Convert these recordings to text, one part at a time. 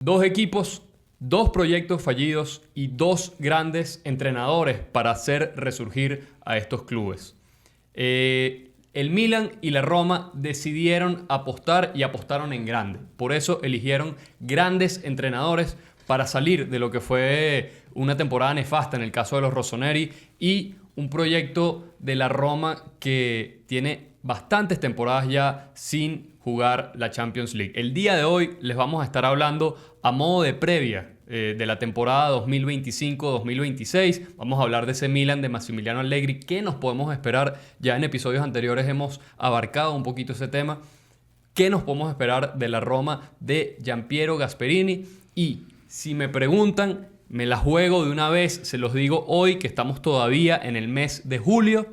Dos equipos, dos proyectos fallidos y dos grandes entrenadores para hacer resurgir a estos clubes. El Milan y la Roma decidieron apostar y apostaron en grande. Por eso eligieron grandes entrenadores para salir de lo que fue una temporada nefasta en el caso de los Rossoneri y un proyecto de la Roma que tiene bastantes temporadas ya sin jugar la Champions League. El día de hoy les vamos a estar hablando a modo de previa de la temporada 2025-2026. Vamos a hablar de ese Milan de Massimiliano Allegri. ¿Qué nos podemos esperar? Ya en episodios anteriores hemos abarcado un poquito ese tema. ¿Qué nos podemos esperar de la Roma de Giampiero Gasperini? Y si me preguntan, me la juego de una vez. Se los digo hoy que estamos todavía en el mes de julio.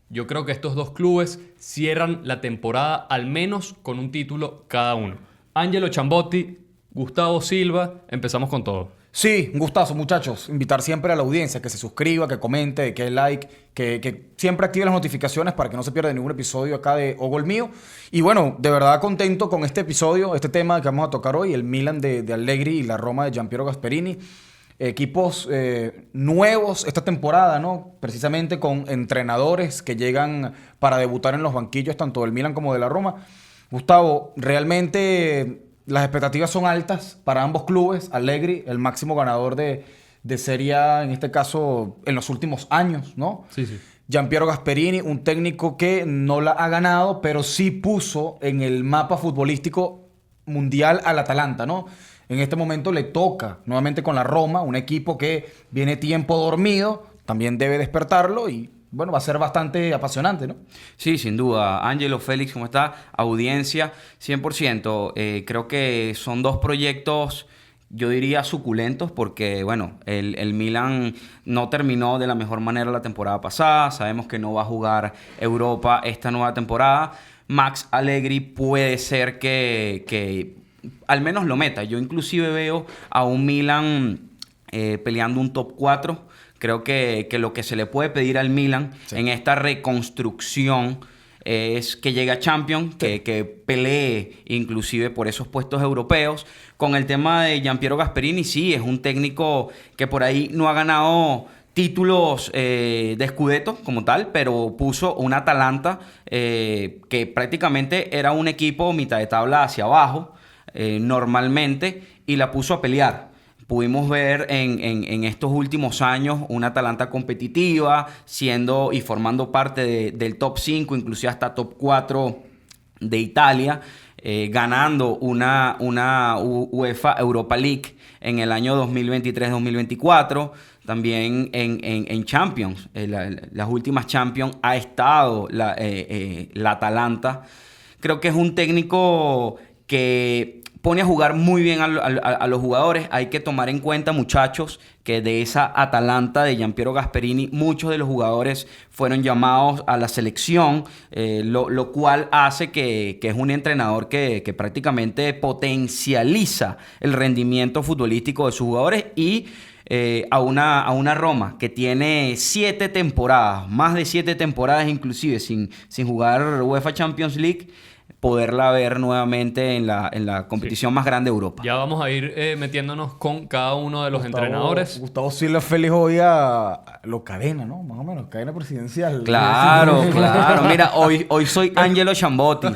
Yo creo que estos dos clubes cierran la temporada al menos con un título cada uno. Angelo Chambotti, Gustavo Silva, empezamos con todo. Sí, un gustazo, muchachos. Invitar siempre a la audiencia que se suscriba, que comente, que dé like, que siempre active las notificaciones para que no se pierda ningún episodio acá de O Gol Mío. Y bueno, de verdad contento con este episodio, este tema que vamos a tocar hoy, el Milan de Allegri y la Roma de Giampiero Gasperini. Equipos nuevos esta temporada, ¿no? Precisamente con entrenadores que llegan para debutar en los banquillos tanto del Milan como de la Roma. Gustavo, realmente las expectativas son altas para ambos clubes. Allegri, el máximo ganador de Serie A, en este caso, en los últimos años, ¿no? Sí, sí. Giampiero Gasperini, un técnico que no la ha ganado, pero sí puso en el mapa futbolístico mundial al Atalanta, ¿no? En este momento le toca nuevamente con la Roma, un equipo que viene tiempo dormido, también debe despertarlo y bueno, va a ser bastante apasionante, ¿no? Sí, sin duda. Ángelo, Félix, ¿cómo está? Audiencia, 100%. Creo que son dos proyectos, yo diría, suculentos porque, bueno, el Milan no terminó de la mejor manera la temporada pasada. Sabemos que no va a jugar Europa esta nueva temporada. Max Allegri puede ser que al menos lo meta. Yo inclusive veo a un Milan peleando un top 4. Creo que lo que se le puede pedir al Milan en esta reconstrucción es que llegue a Champions, que pelee inclusive por esos puestos europeos. Con el tema de Giampiero Gasperini, sí, es un técnico que por ahí no ha ganado títulos de Scudetto como tal, pero puso un Atalanta que prácticamente era un equipo mitad de tabla hacia abajo, normalmente, y la puso a pelear. Pudimos ver en estos últimos años una Atalanta competitiva, siendo y formando parte del top 5, inclusive hasta top 4 de Italia, ganando una UEFA Europa League en el año 2023-2024. También en Champions, las últimas Champions ha estado la Atalanta. Creo que es un técnico que pone a jugar muy bien a los jugadores. Hay que tomar en cuenta, muchachos, que de esa Atalanta de Giampiero Gasperini, muchos de los jugadores fueron llamados a la selección, lo cual hace que es un entrenador que prácticamente potencializa el rendimiento futbolístico de sus jugadores y a una Roma que tiene 7 temporadas, más de 7 temporadas inclusive sin jugar UEFA Champions League, poderla ver nuevamente en la competición más grande de Europa. Ya vamos a ir metiéndonos con cada uno de los entrenadores. Gustavo Silva Félix hoy a lo cadena, ¿no? Más o menos, cadena presidencial. Claro, claro. Mira, hoy soy Angelo Chambotti.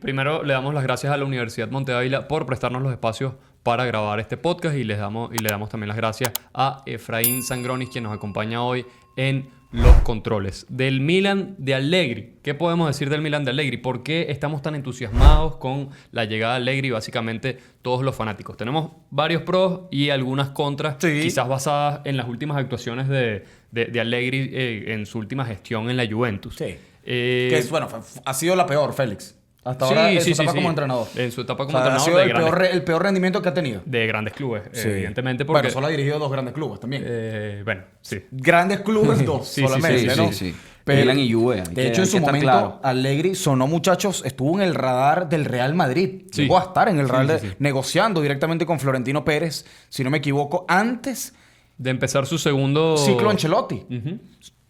Primero le damos las gracias a la Universidad Monte Ávila por prestarnos los espacios para grabar este podcast y le damos también las gracias a Efraín Sangronis, quien nos acompaña hoy en los controles. Del Milan de Allegri, ¿qué podemos decir del Milan de Allegri? ¿Por qué estamos tan entusiasmados con la llegada de Allegri? Básicamente todos los fanáticos. Tenemos varios pros y algunas contras, quizás basadas en las últimas actuaciones de Allegri en su última gestión en la Juventus. Sí. Que es, bueno, ha sido la peor, Félix. Hasta ahora en su etapa como entrenador. En su etapa como entrenador. Ha sido el peor rendimiento que ha tenido. De grandes clubes, evidentemente. Porque, bueno, solo ha dirigido 2 grandes clubes también. Bueno, sí. Grandes clubes 2 solamente, ¿no? Sí. Milan y Juve. De hecho, en su momento, claro, Allegri sonó, muchachos, estuvo en el radar del Real Madrid. Sí. Llegó a estar en el radar negociando directamente con Florentino Pérez, si no me equivoco, antes de empezar su segundo... ciclo Ancelotti. Ujú.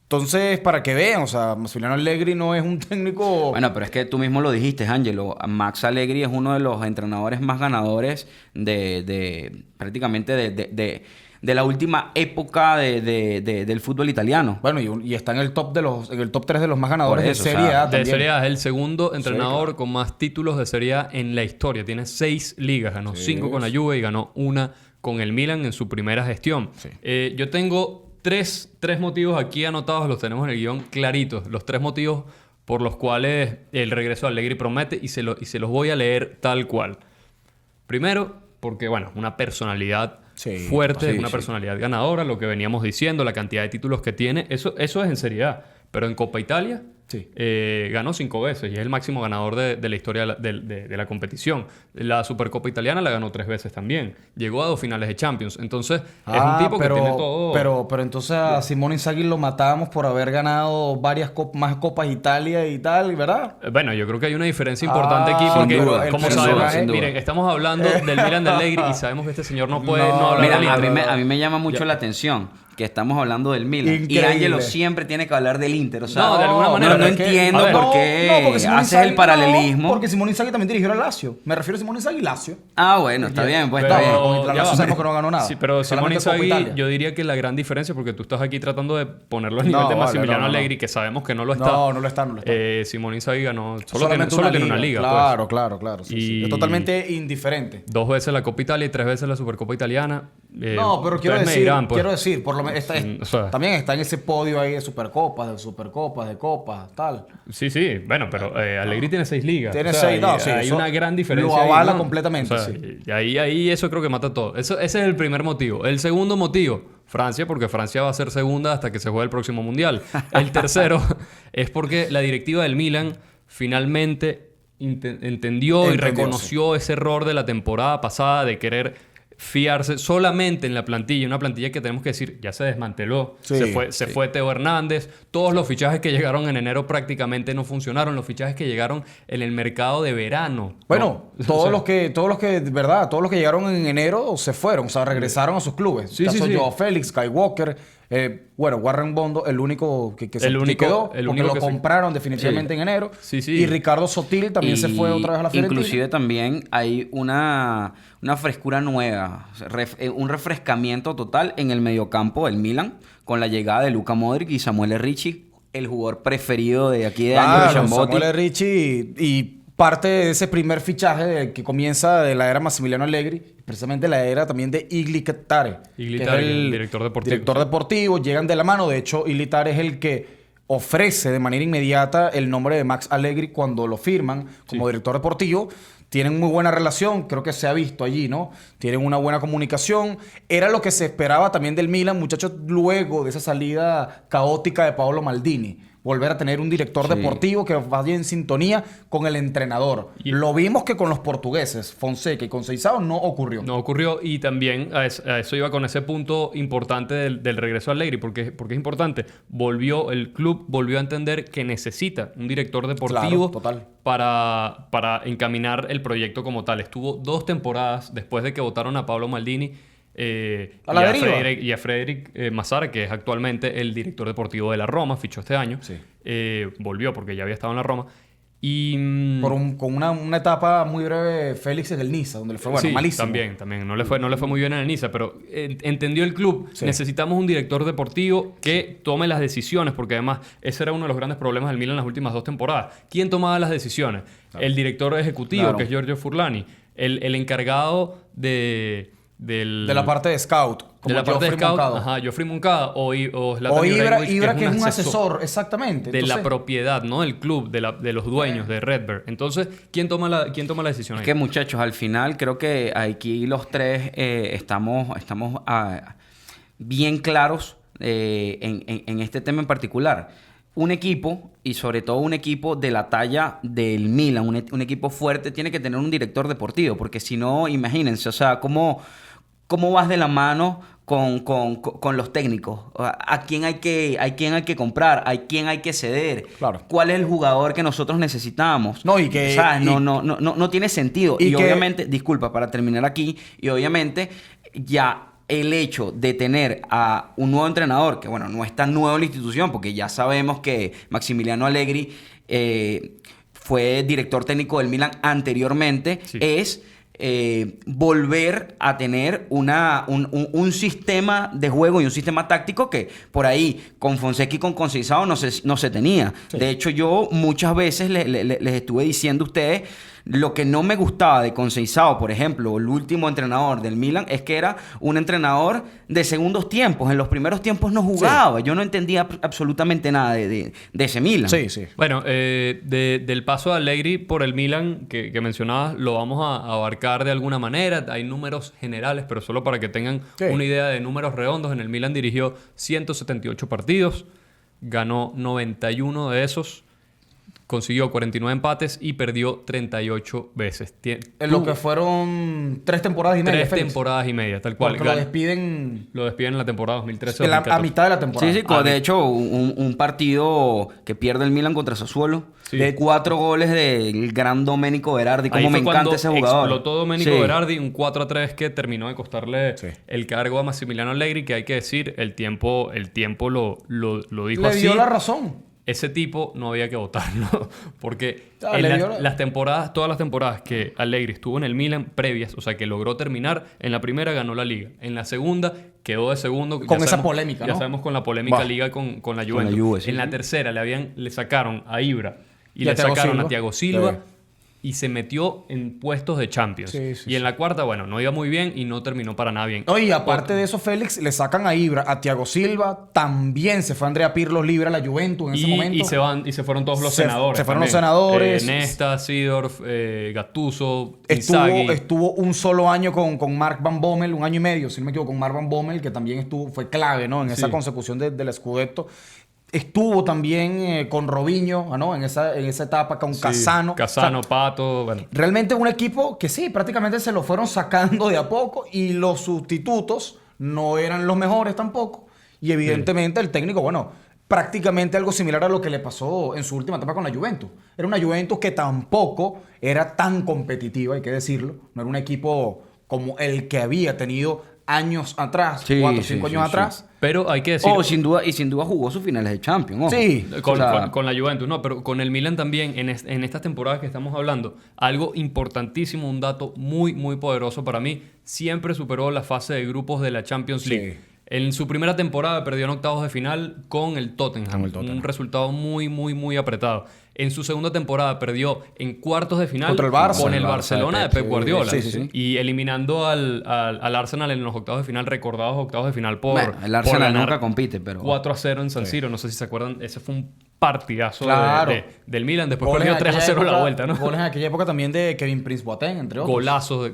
Entonces, para que vean, o sea, Massimiliano Allegri no es un técnico... Bueno, pero es que tú mismo lo dijiste, Ángelo. Max Allegri es uno de los entrenadores más ganadores prácticamente de la última época del fútbol italiano. Bueno, y está en el top en el top 3 de los más ganadores Por eso, de Serie o sea, A De también. Serie A es el segundo entrenador claro. con más títulos de Serie A en la historia. Tiene 6 ligas. Ganó 5 con la Juve y ganó 1 con el Milan en su primera gestión. Sí. Yo tengo tres motivos aquí anotados. Los tenemos en el guión claritos. Los 3 motivos por los cuales el regreso de Allegri promete y se los voy a leer tal cual. Primero, porque, bueno, una personalidad fuerte, sí, una sí. personalidad ganadora, lo que veníamos diciendo, la cantidad de títulos que tiene, eso es en Serie A. Pero en Copa Italia Sí. ganó 5 veces y es el máximo ganador de la historia de la competición. La Supercopa Italiana la ganó 3 veces también. Llegó a 2 finales de Champions. Entonces, es un tipo que tiene todo... Pero entonces a Simone Inzaghi lo matamos por haber ganado más Copas Italia y tal, ¿verdad? Bueno, yo creo que hay una diferencia importante aquí Sin porque, duda, como sin sabemos, duda, sin duda. miren, estamos hablando del Milan de Allegri y sabemos que este señor no puede no hablar Mira, del a Inter. mí me llama mucho la atención que estamos hablando del Milan. Increíble. Y Ángelo siempre tiene que hablar del Inter. O sea, No, de alguna manera, no es que- entiendo a ver, por qué porque Simone haces el Inzaghi- paralelismo. no, porque Simone Inzaghi también dirigió a Lazio. Me refiero a Simone Inzaghi y Lazio. Ah, bueno, está bien, pues Pero- está bien. Con la ya Lazio va. sabemos que no ganó nada. Sí, pero Simone Solamente Copa Inzaghi, Italia. yo diría que la gran diferencia, porque tú estás aquí tratando de ponerlo a nivel No, de vale, Massimiliano no, no. Allegri, que sabemos que no lo está. No, no lo está. Simone Inzaghi ganó... Solamente solo tiene una liga, Claro, pues. claro. Sí, Y- sí. Es totalmente indiferente. 2 veces la Copa Italia y 3 veces la Supercopa Italiana. No, pero quiero ustedes me decir, dirán, pues. por lo menos o sea- también está en ese podio ahí de Supercopas, de Copas, tal. Sí, bueno, pero Allegri tiene 6 ligas. Tiene O sea, 6, no, sí, hay eso una gran diferencia. lo avala ¿no? completamente, O sea, sí. y ahí eso creo que mata todo. Ese es el primer motivo. El segundo motivo, Francia, porque Francia va a ser segunda hasta que se juegue el próximo Mundial. El tercero es porque la directiva del Milan finalmente entendió y Entendió, reconoció ese error de la temporada pasada de querer fiarse solamente en la plantilla, una plantilla que tenemos que decir ya se desmanteló, Sí, se fue Teo Hernández, todos los fichajes que llegaron en enero prácticamente no funcionaron, los fichajes que llegaron en el mercado de verano. Bueno, ¿no? todos O sea, los que llegaron en enero se fueron, o sea, regresaron a sus clubes. Sí, Caso sí. Joao Félix, Kai Walker, Warren Bondo, el único que El único- quedó, el porque único lo que se- compraron definitivamente en enero. Sí. Y Ricardo Sotil también se fue otra vez a la Fiorentina. Inclusive también hay una frescura nueva, un refrescamiento total en el mediocampo del Milan con la llegada de Luka Modric y Samuel Ricci, el jugador preferido de aquí de Angelo Claro, Chambotti. Samuel Ricci y parte de ese primer fichaje que comienza de la era Massimiliano Allegri, precisamente la era también de Igli Tare, Igli que es Tare, el director deportivo, director sí. deportivo, llegan de la mano. De hecho, Igli Tare es el que ofrece de manera inmediata el nombre de Max Allegri cuando lo firman como director deportivo. Tienen muy buena relación, creo que se ha visto allí, ¿no? Tienen una buena comunicación. Era lo que se esperaba también del Milan, muchachos, luego de esa salida caótica de Paolo Maldini. Volver a tener un director Sí. deportivo que vaya en sintonía con el entrenador. Y- Lo vimos que con los portugueses, Fonseca y Conceição, no ocurrió. No ocurrió y también a eso iba con ese punto importante del regreso a Allegri, porque es importante. El club volvió a entender que necesita un director deportivo Claro, total. para encaminar el proyecto como tal. Estuvo 2 temporadas después de que votaron a Pablo Maldini A la deriva. y a Frederic Massara, que es actualmente el director deportivo de la Roma, fichó este año. Sí. Volvió porque ya había estado en la Roma. Y Con una etapa muy breve, Félix en el Niza, donde le fue sí, malísimo. también. No le fue muy bien en el Niza, pero entendió el club. Sí. Necesitamos un director deportivo que tome las decisiones, porque además ese era uno de los grandes problemas del Milan en las últimas 2 temporadas. ¿Quién tomaba las decisiones? Claro. El director ejecutivo, Claro. que es Giorgio Furlani. El encargado de la parte de scout. de la parte de Geoffrey scout, Moncada. ajá, Geoffrey Moncada o Zlatan O Ibra, Ibrahimovic, que es un asesor, exactamente. de la Entonces, propiedad, ¿no? Del club, de los dueños de Redbird. Entonces, ¿quién toma la decisión Es ahí? que muchachos, al final creo que aquí los tres estamos bien claros en este tema en particular. Un equipo, y sobre todo un equipo de la talla del Milan, un equipo fuerte, tiene que tener un director deportivo, porque si no, imagínense, o sea, ¿cómo vas de la mano con los técnicos? ¿A quién hay que comprar? ¿A quién hay que ceder? Claro. ¿Cuál es el jugador que nosotros necesitamos? No, y que- O sea, y- no tiene sentido. y Y que- obviamente, disculpa, para terminar aquí, y obviamente ya el hecho de tener a un nuevo entrenador, que bueno, no es tan nuevo en la institución, porque ya sabemos que Maximiliano Allegri fue director técnico del Milan anteriormente, Sí. es volver a tener un sistema de juego y un sistema táctico que por ahí con Fonseca y con Conceição no se tenía. Sí. De hecho, yo muchas veces les estuve diciendo a ustedes lo que no me gustaba de Conceição, por ejemplo, el último entrenador del Milan, es que era un entrenador de segundos tiempos. En los primeros tiempos no jugaba. Yo no entendía absolutamente nada de ese Milan. Sí, sí. Bueno, del paso de Allegri por el Milan que mencionabas, lo vamos a abarcar de alguna manera. Hay números generales, pero solo para que tengan Sí. una idea de números redondos. En el Milan dirigió 178 partidos, ganó 91 de esos, consiguió 49 empates y perdió 38 veces. En lo que fueron 3 temporadas y media. 3 Félix. temporadas y media, tal cual. Porque lo despiden Lo despiden en la temporada 2013. a mitad de la temporada. Sí, sí, de hecho, un partido que pierde el Milan contra Sassuolo. Sí. De 4 goles del gran Domenico Berardi. Como me encanta ese jugador. Explotó Domenico Sí. Berardi, un 4-3 que terminó de costarle Sí. el cargo a Massimiliano Allegri, que hay que decir, el tiempo lo dijo Le así. dio la razón. Ese tipo no había que votarlo, porque Ah, en le dio las temporadas, todas las temporadas que Allegri estuvo en el Milan previas, o sea, que logró terminar, en la primera ganó la Liga, en la segunda quedó de segundo. Con ya esa sabemos- polémica, Ya ¿no? sabemos con la polémica Bah. Liga con la la Juventus. Juve, sí. En la tercera le sacaron a Ibra y Y a le Thiago sacaron Silva. a Thiago Silva. Sí. Y se metió en puestos de Champions. Sí, sí, y en sí. la cuarta, bueno, no iba muy bien y no terminó para nada bien. Oye, aparte de eso, Félix, le sacan a Ibra, a Thiago Silva, también se fue Andrea Pirlo libre a la Juventus en ese momento. Y se fueron todos los Se- senadores. se fueron los también. senadores. Nesta, Seedorf, Gattuso, Inzaghi. Estuvo un solo año con Mark Van Bommel, un año y medio, si no me equivoco, con Mark Van Bommel, que también fue clave, ¿no? En esa Sí. consecución del Scudetto. Estuvo también con Robinho, ¿no? En esa etapa con Sí, Casano. Casano, O sea, Pato, bueno. realmente un equipo que sí, prácticamente se lo fueron sacando de a poco y los sustitutos no eran los mejores tampoco. Y evidentemente el técnico, bueno, prácticamente algo similar a lo que le pasó en su última etapa con la Juventus. Era una Juventus que tampoco era tan competitiva, hay que decirlo. No era un equipo como el que había tenido años atrás, Sí, 4 o sí, 5 sí, años sí. atrás. Pero hay que decir... Sin duda jugó sus finales de Champions. Ojo. Sí. Con, O sea, con la Juventus, no, pero con el Milan también, en estas temporadas que estamos hablando, algo importantísimo, un dato muy, muy poderoso para mí, siempre superó la fase de grupos de la Champions League. Sí. En su primera temporada perdió en octavos de final con el Tottenham, Con el Tottenham. un resultado muy, muy, muy apretado. En su segunda temporada perdió en cuartos de final Contra el Barça. con el El Barça Barcelona de de Pep. Pep Guardiola. Sí, sí, sí. Y eliminando al Arsenal en los octavos de final, recordados octavos de final por Bueno, el por Arsenal ganar nunca compite, pero... 4-0 en San Siro, no sé si se acuerdan, ese fue un partidazo Claro. del Milan, después Goles perdió en 3-0 aquella en la época- vuelta, ¿no? Goles en aquella época también de Kevin Prince Boateng, entre otros.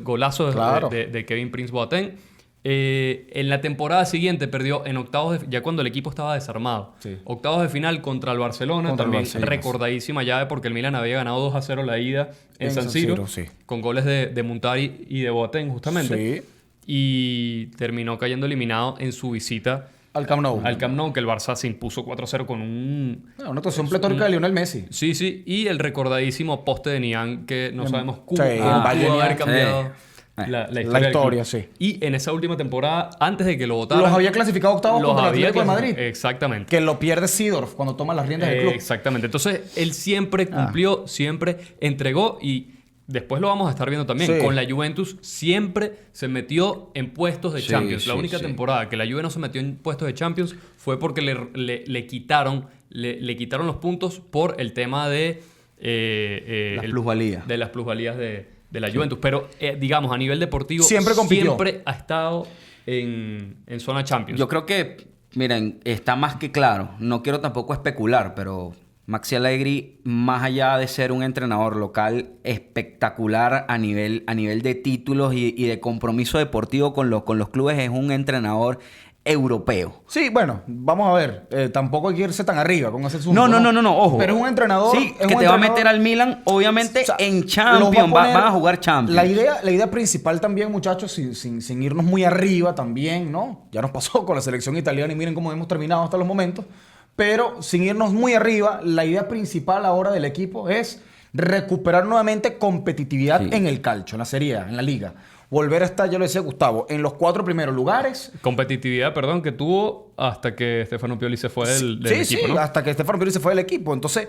Golazos Claro. de Kevin Prince Boateng. En la temporada siguiente perdió en octavos ya cuando el equipo estaba desarmado. Sí. Octavos de final contra el Barcelona, Contra el también Barcelona. recordadísima llave porque el Milan había ganado 2-0 la ida en En San San Siro, Siro, sí. con goles de Montari y de Boateng justamente. Sí. Y terminó cayendo eliminado en su visita Al Camp Nou. al Camp Nou, que el Barça se impuso 4-0 con un... Una actuación pletórica de Lionel Messi. Sí, sí, y el recordadísimo poste de Nian, que no sabemos sí, cómo en pudo Bayern haber Nian. cambiado Sí. la La del historia, club. sí. Y en esa última temporada, antes de que lo votaran... Los había clasificado octavos los contra el había Atlético de clasificado. Madrid. Exactamente. Que lo pierde Seedorf cuando toma las riendas del club. Exactamente. Entonces, él siempre cumplió, siempre entregó y después lo vamos a estar viendo también. Sí. Con la Juventus siempre se metió en puestos de Sí, Champions. La sí, única sí. temporada que la Juve no se metió en puestos de Champions fue porque le quitaron los puntos por el tema de... Las plusvalías. De las plusvalías de la Juventus. Pero, digamos, a nivel deportivo, Siempre compitió. siempre ha estado en zona Champions. Yo creo que, miren, está más que claro. No quiero tampoco especular, pero Maxi Allegri, más allá de ser un entrenador local espectacular a nivel de títulos y de compromiso deportivo con los clubes, es un entrenador europeo. Sí, bueno, vamos a ver. Tampoco hay que irse tan arriba con ese asunto. No, ojo. Pero es un entrenador. Sí, es que un te va a entrenador- meter al Milan, obviamente, O sea, en los Champions. va a poner- Van a jugar Champions. La idea principal también, muchachos, sin irnos muy arriba también, ¿no? Ya nos pasó con la selección italiana y miren cómo hemos terminado hasta los momentos. Pero sin irnos muy arriba, la idea principal ahora del equipo es recuperar nuevamente competitividad Sí. en el calcio, en la Serie A, en la Liga. volver a estar, ya lo decía Gustavo, en los 4 primeros lugares. Competitividad, perdón, que tuvo hasta que Stefano Pioli se fue del equipo, ¿no? Hasta que Stefano Pioli se fue del equipo. Entonces,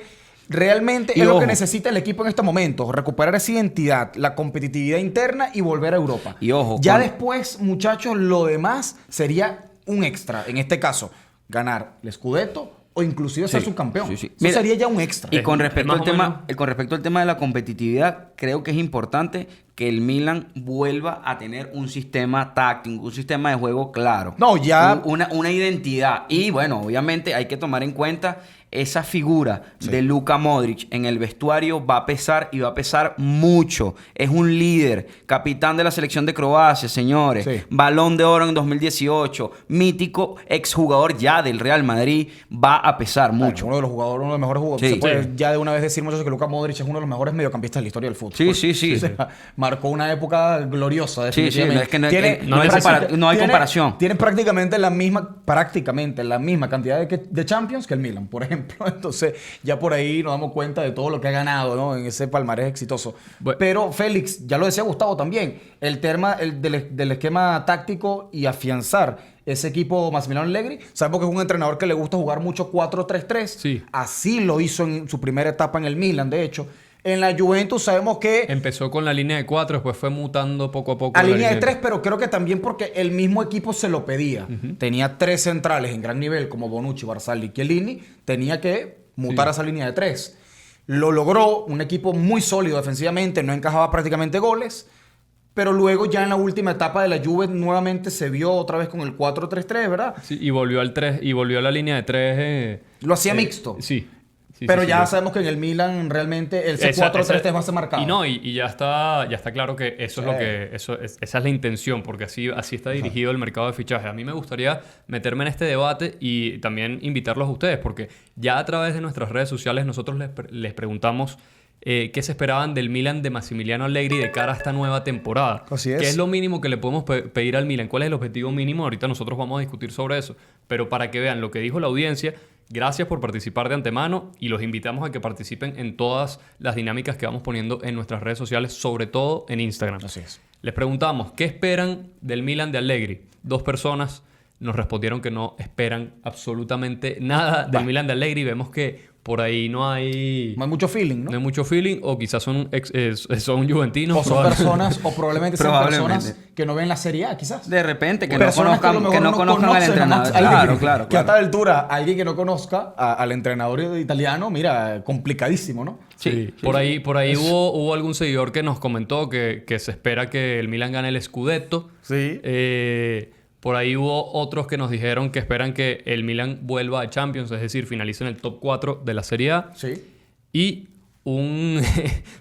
realmente Y es lo ojo. que necesita el equipo en este momento. Recuperar esa identidad, la competitividad interna y volver a Europa. Y ojo, Ya con- después, muchachos, lo demás sería un extra. En este caso, ganar el Scudetto o inclusive ser Sí, subcampeón. sí, sí. Eso Mira, sería ya un extra. Y con Es respecto, más al o tema, menos- con respecto al tema de la competitividad, creo que es importante que el Milan vuelva a tener un sistema táctico, un sistema de juego claro. No, ya- Una identidad. Y bueno, obviamente hay que tomar en cuenta esa figura de Luka Modric en el vestuario va a pesar y va a pesar mucho. Es un líder, capitán de la selección de Croacia, señores. Sí. Balón de Oro en 2018, mítico exjugador ya del Real Madrid, va a pesar mucho. Uno de los jugadores, uno de los mejores jugadores. Sí. Se puede Sí. ya de una vez decir, muchachos, que Luka Modric es uno de los mejores mediocampistas de la historia del fútbol. Sí, sí, sí. O sea, marcó una época gloriosa, Sí, sí, definitivamente. es que no- Tiene- no hay comparación. Tiene prácticamente la misma cantidad de Champions que el Milan, por ejemplo. Entonces, ya por ahí nos damos cuenta de todo lo que ha ganado, ¿no? En ese palmarés exitoso. Bueno. Pero, Félix, ya lo decía Gustavo también, el tema del esquema táctico y afianzar ese equipo Massimiliano Allegri. Sabemos que es un entrenador que le gusta jugar mucho 4-3-3. Sí. Así lo hizo en su primera etapa en el Milan, de hecho. En la Juventus sabemos que Empezó con la línea de 4, después fue mutando poco a poco. a la línea de 3, pero creo que también porque el mismo equipo se lo pedía. Tenía 3 centrales en gran nivel como Bonucci, Barzagli y Chiellini. Tenía que mutar a esa línea de 3. Lo logró, un equipo muy sólido defensivamente, no encajaba prácticamente goles. Pero luego ya en la última etapa de la Juve nuevamente se vio otra vez con el 4-3-3, ¿verdad? Sí, y volvió al 3, y volvió a la línea de 3. Lo hacía mixto. Sí. Sí, Pero sí, ya sí. sabemos que en el Milan realmente el Esa- 4-3-3 va a ser marcado. Y no, y ya está claro que eso es lo que esa es la intención, porque así está dirigido el mercado de fichajes. A mí me gustaría meterme en este debate y también invitarlos a ustedes, porque ya a través de nuestras redes sociales nosotros les preguntamos qué se esperaban del Milan de Massimiliano Allegri de cara a esta nueva temporada. Así es. ¿Qué es lo mínimo que le podemos pedir al Milan? ¿Cuál es el objetivo mínimo? Ahorita nosotros vamos a discutir sobre eso. Pero para que vean lo que dijo la audiencia, gracias por participar de antemano y los invitamos a que participen en todas las dinámicas que vamos poniendo en nuestras redes sociales, sobre todo en Instagram. Así es. Les preguntamos, ¿qué esperan del Milan de Allegri? 2 personas nos respondieron que no esperan absolutamente nada del Milan de Allegri. Vemos que por ahí no hay mucho feeling, ¿no? hay mucho feeling, o quizás son juventinos. O son probablemente. personas, o probablemente sean Probablemente. personas que no ven la Serie A, quizás. De repente, que no Personas conozcan, a lo mejor que no conozcan al conocen entrenador. a Allegri. Claro, claro, Que a claro. tal altura, alguien que no conozca al entrenador italiano, mira, complicadísimo, ¿no? Sí, Sí, por sí. ahí hubo algún seguidor que nos comentó que se espera que el Milan gane el Scudetto. Sí. Por ahí hubo otros que nos dijeron que esperan que el Milan vuelva a Champions, es decir, finalice en el top 4 de la Serie A. Sí. Y un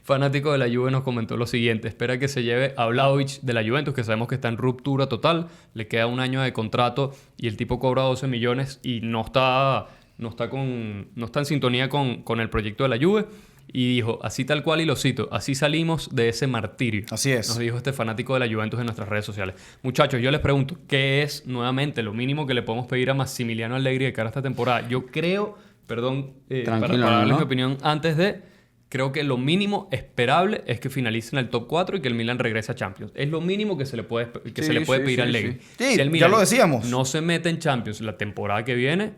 fanático de la Juve nos comentó lo siguiente: espera que se lleve a Vlahovic de la Juventus, que sabemos que está en ruptura total, le queda un año de contrato y el tipo cobra 12 millones y no está en sintonía con el proyecto de la Juve. Y dijo, así tal cual, y lo cito, así salimos de ese martirio. Así es. Nos dijo este fanático de la Juventus en nuestras redes sociales. Muchachos, yo les pregunto, ¿qué es nuevamente lo mínimo que le podemos pedir a Massimiliano Allegri de cara a esta temporada? Yo creo, perdón, para Tranquilo, darles ¿no? mi opinión antes de... Creo que lo mínimo esperable es que finalice en el top 4 y que el Milan regrese a Champions. Es lo mínimo que se le puede Sí, pedir sí, a sí, Allegri. sí. Sí, Si el ya Milan lo decíamos. no se mete en Champions la temporada que viene,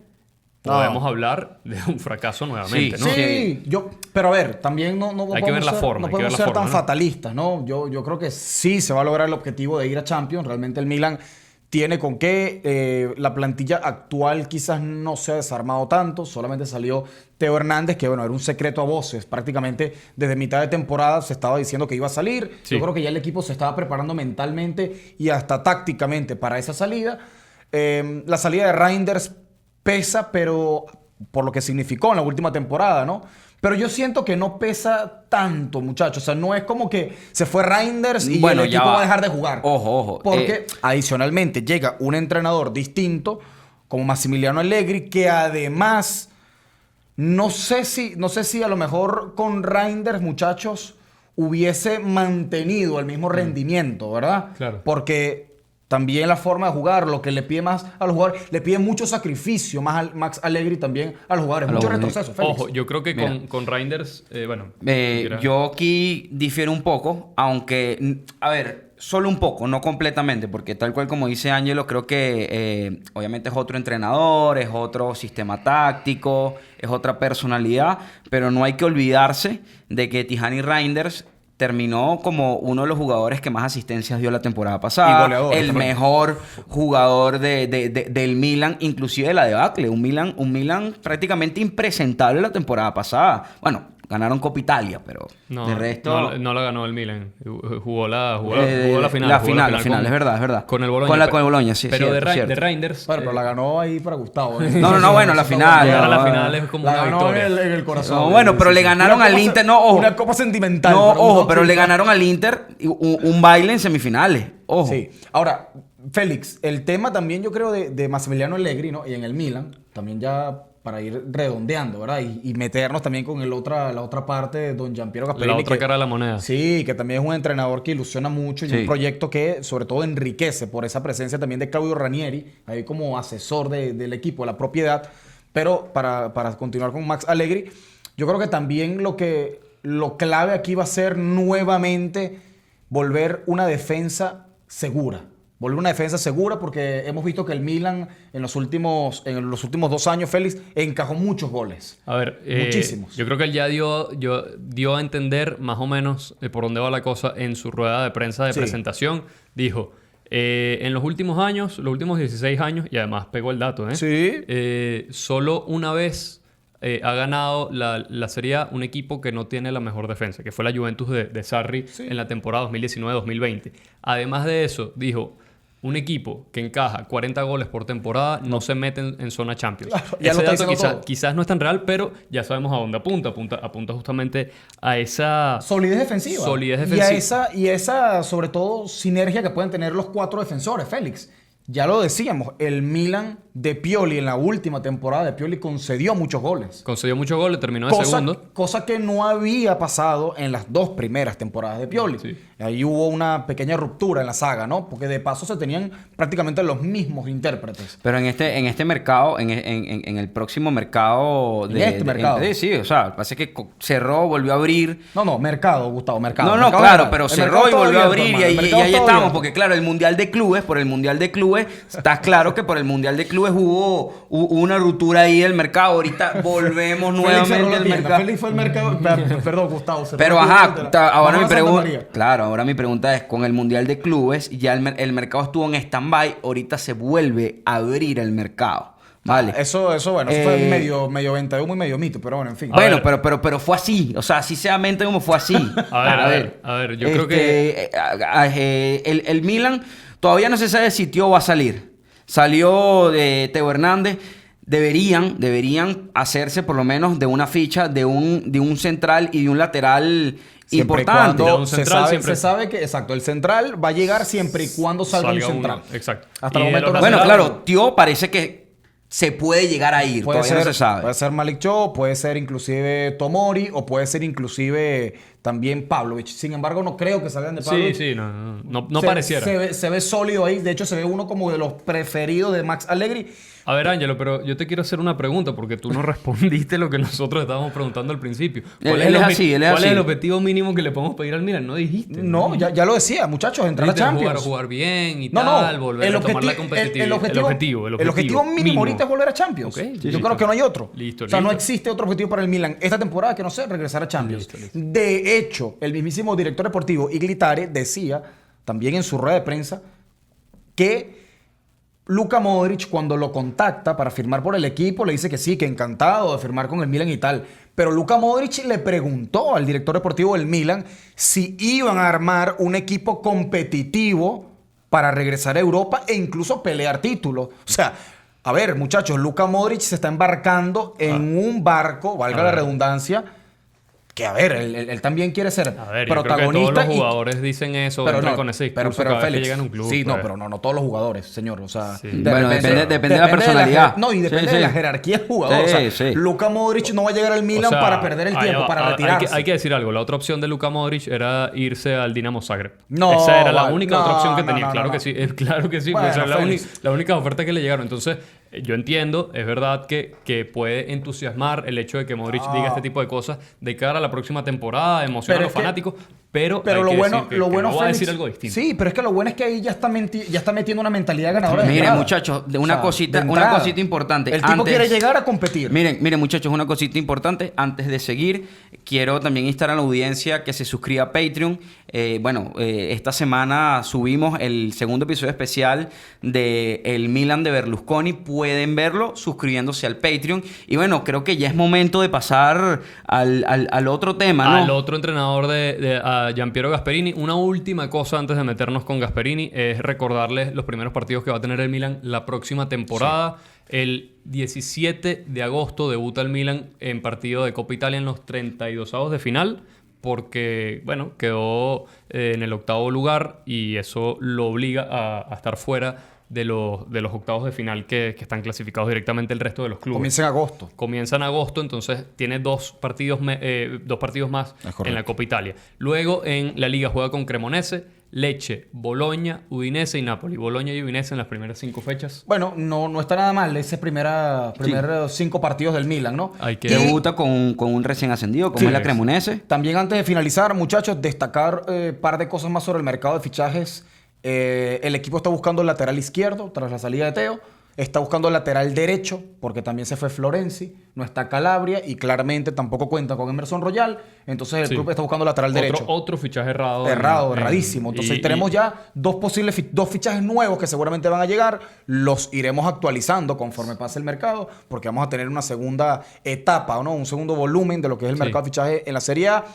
No. podemos hablar de un fracaso nuevamente, Sí, ¿no? Sí, pero a ver, también no Hay que ver la forma, no hay que ver podemos la ser forma, tan ¿no? fatalistas, ¿no? Yo creo que sí se va a lograr el objetivo de ir a Champions. Realmente el Milan tiene con qué. La plantilla actual quizás no se ha desarmado tanto. Solamente salió Teo Hernández, que bueno, era un secreto a voces. Prácticamente desde mitad de temporada se estaba diciendo que iba a salir. Sí. Yo creo que ya el equipo se estaba preparando mentalmente y hasta tácticamente para esa salida. La salida de Reinders pesa, pero por lo que significó en la última temporada, ¿no? Pero yo siento que no pesa tanto, muchachos. O sea, no es como que se fue Reinders y Bueno, el ya equipo va va. a dejar de jugar. Ojo, ojo. Porque adicionalmente llega un entrenador distinto como Massimiliano Allegri, que además no sé si a lo mejor con Reinders, muchachos, hubiese mantenido el mismo rendimiento, ¿verdad? Claro. Porque también la forma de jugar, lo que le pide más a los jugadores, le pide mucho sacrificio más al Max Allegri también a los jugadores, mucho retroceso, Félix. Ojo, yo creo que con Reinders, Yo aquí difiero un poco, aunque, a ver, solo un poco, no completamente, porque tal cual como dice Ángelo, creo que obviamente es otro entrenador, es otro sistema táctico, es otra personalidad, pero no hay que olvidarse de que Tijani Reinders terminó como uno de los jugadores que más asistencias dio la temporada pasada. Y goleador, el también. mejor jugador del Milan, inclusive de la debacle. Un Milan prácticamente impresentable la temporada pasada. Bueno, ganaron Copa Italia, pero de resto... No la ganó el Milan. Jugó la final. La final, es verdad. Con el Bologna. Con el Bologna, sí. Pero cierto. de Reinders... Bueno, pero la ganó ahí para Gustavo. No, bueno, la final. Llegar a la no, final es como La una ganó victoria. en el corazón. No, bueno, pero le ganaron Una al copa Inter. No, ojo. Una copa sentimental. No, ojo, pero sí. le ganaron al Inter un baile en semifinales. Ojo. Sí. Ahora, Félix, el tema también yo creo de Massimiliano Allegri, ¿no? Y en el Milan, también ya para ir redondeando, ¿verdad? Y meternos también con la otra parte de don Giampiero Gasperini. La otra cara de la moneda. Sí, que también es un entrenador que ilusiona mucho y Sí. un proyecto que sobre todo enriquece por esa presencia también de Claudio Ranieri, ahí como asesor del equipo, de la propiedad. Pero para continuar con Max Allegri, yo creo que también lo clave aquí va a ser nuevamente volver una defensa segura. Volver una defensa segura porque hemos visto que el Milan en los últimos 2 años, Félix, encajó muchos goles. A ver, Muchísimos. yo creo que él ya dio a entender más o menos por dónde va la cosa en su rueda de prensa de Sí. presentación. Dijo, en los últimos años, los últimos 16 años, y además pegó el dato, Sí. solo una vez ha ganado la Serie A un equipo que no tiene la mejor defensa, que fue la Juventus de Sarri en la temporada 2019-2020. Además de eso, dijo... Un equipo que encaja 40 goles por temporada no se mete en zona Champions. Claro, ya Ese lo está dato diciendo todo. quizás no es tan real, pero ya sabemos a dónde apunta justamente a esa Solidez defensiva. solidez defensiva. Y esa, sobre todo, sinergia que pueden tener los 4 defensores, Félix. Ya lo decíamos, el Milan de Pioli en la última temporada de Pioli concedió muchos goles. Concedió muchos goles, terminó de segundo. Cosa que no había pasado en las 2 primeras temporadas de Pioli. Sí. Ahí hubo una pequeña ruptura en la saga, ¿no? Porque de paso se tenían prácticamente los mismos intérpretes. Pero en este mercado, en el próximo mercado... En este mercado. Sí, o sea, pasa que cerró, volvió a abrir... No, mercado, Gustavo, mercado. No, Mercado claro, general. pero El cerró mercado y volvió a está abrir abierto, y hermano. El ahí mercado está estamos, abierto. porque claro, el Mundial de Clubes, por el Mundial de Clubes, está claro que por el Mundial de Clubes hubo una ruptura ahí del mercado. Ahorita volvemos Félix cerró nuevamente la al tienda. mercado. Félix fue el mercado. Perdón, Gustavo. cerró Pero la ajá, tienda. ahora mi Vamos a Santa pregunta, María. claro, ahora mi pregunta es, con el Mundial de Clubes, ya el mercado estuvo en stand-by, ahorita se vuelve a abrir el mercado. Vale. Eso fue medio venta de humo y medio mito, pero bueno, en fin. Bueno, ver. pero fue así. O sea, así se mente como fue así. A ver, yo creo que... El Milan todavía no se sabe si Tio va a salir. Salió de Teo Hernández. Deberían hacerse por lo menos de una ficha de un central y de un lateral Siempre y importante. cuando Un central siempre. se sabe que, exacto, el central va a llegar siempre y cuando salga un central. Exacto. Hasta el Y de momento los no Bueno, laterales, claro, Tio parece que se puede llegar a ir. Todavía no se sabe. Puede ser Malik Cho, puede ser inclusive Tomori o puede ser inclusive también Pavlovic. Sin embargo, no creo que salgan de Pavlovic. Sí, no pareciera. Se ve sólido ahí. De hecho, se ve uno como de los preferidos de Max Allegri. A ver, Ángelo, pero yo te quiero hacer una pregunta porque tú no respondiste lo que nosotros estábamos preguntando al principio. Él es así. ¿Cuál es el objetivo mínimo que le podemos pedir al Milan? No dijiste. No, ya lo decía, muchachos, entrar a Dijiste Champions. jugar bien y No, tal, no. volver a tomar la competitividad. El objetivo mínimo ahorita es volver a Champions. Ok, Yo creo que no hay otro. Listo, o sea, no listo. existe otro objetivo para el Milan esta temporada que no sea regresar a Champions. Listo. De hecho, el mismísimo director deportivo Iglitare decía también en su rueda de prensa que Luka Modric, cuando lo contacta para firmar por el equipo, le dice que sí, que encantado de firmar con el Milan y tal. Pero Luka Modric le preguntó al director deportivo del Milan si iban a armar un equipo competitivo para regresar a Europa e incluso pelear títulos. O sea, a ver, muchachos, Luka Modric se está embarcando en un barco, valga la redundancia, Que a ver, él también quiere ser A ver, yo creo que protagonista. todos los jugadores dicen eso, entran con ese discurso cada vez que Félix, llegan a un club. sí, pues. no, pero no todos los jugadores, señor. O sea, Sí. Bueno, depende de la personalidad. No, y depende Sí, de la sí. jerarquía del jugador. Sí, o sea, sí. Luka Modric no va a llegar al Milan O sea, para perder el tiempo, para retirarse. Hay que decir algo. La otra opción de Luka Modric era irse al Dinamo Zagreb. No, Esa era la vale. única No, otra opción que no, tenía. no, Claro no. que sí. Claro que sí. Bueno, pues era Félix. la única oferta que le llegaron. Entonces, yo entiendo, es verdad que puede entusiasmar el hecho de que Modric diga este tipo de cosas de cara a la próxima temporada, emociona a Pero los es que- fanáticos, pero Pero hay lo que bueno, decir que lo no bueno, va a Félix, decir algo distinto. Sí, pero es que lo bueno es que ahí ya está metiendo una mentalidad ganadora. de Miren, entrada. muchachos, de O una sea, cosita, de una entrada. cosita importante. El tipo quiere llegar a competir. Miren, muchachos, una cosita importante. Antes de seguir, quiero también instar a la audiencia que se suscriba a Patreon. Esta semana subimos el segundo episodio especial de El Milan de Berlusconi. Pueden verlo suscribiéndose al Patreon. Y bueno, creo que ya es momento de pasar al otro tema, ¿no? Al otro entrenador a Giampiero Gasperini. Una última cosa antes de meternos con Gasperini es recordarles los primeros partidos que va a tener el Milan la próxima temporada. El 17 de agosto debuta el Milan en partido de Copa Italia en los 32avos de final porque, bueno, quedó en el 8º lugar y eso lo obliga a estar fuera de los octavos de final que están clasificados directamente el resto de los clubes. Comienza en agosto. Comienza en agosto, entonces tiene dos partidos más Es correcto. en la Copa Italia. Luego en la Liga juega con Cremonese, Lecce, Bologna, Udinese y Napoli. Bologna y Udinese en las primeras 5 fechas. Bueno, no está nada mal ese primeros 5 partidos del Milan, ¿no? Hay que... Debuta con un recién ascendido, como Sí, es la es. Cremonese. También antes de finalizar, muchachos, destacar par de cosas más sobre el mercado de fichajes. El equipo está buscando el lateral izquierdo tras la salida de Teo. Está buscando el lateral derecho porque también se fue Florenzi. No está Calabria y claramente tampoco cuenta con Emerson Royal. Entonces el Sí. club está buscando lateral derecho. Otro fichaje errado. Erradísimo. Entonces tenemos ya dos fichajes nuevos que seguramente van a llegar. Los iremos actualizando conforme pase el mercado porque vamos a tener una segunda etapa, ¿no? Un segundo volumen de lo que es el Sí. mercado de fichajes en la Serie A.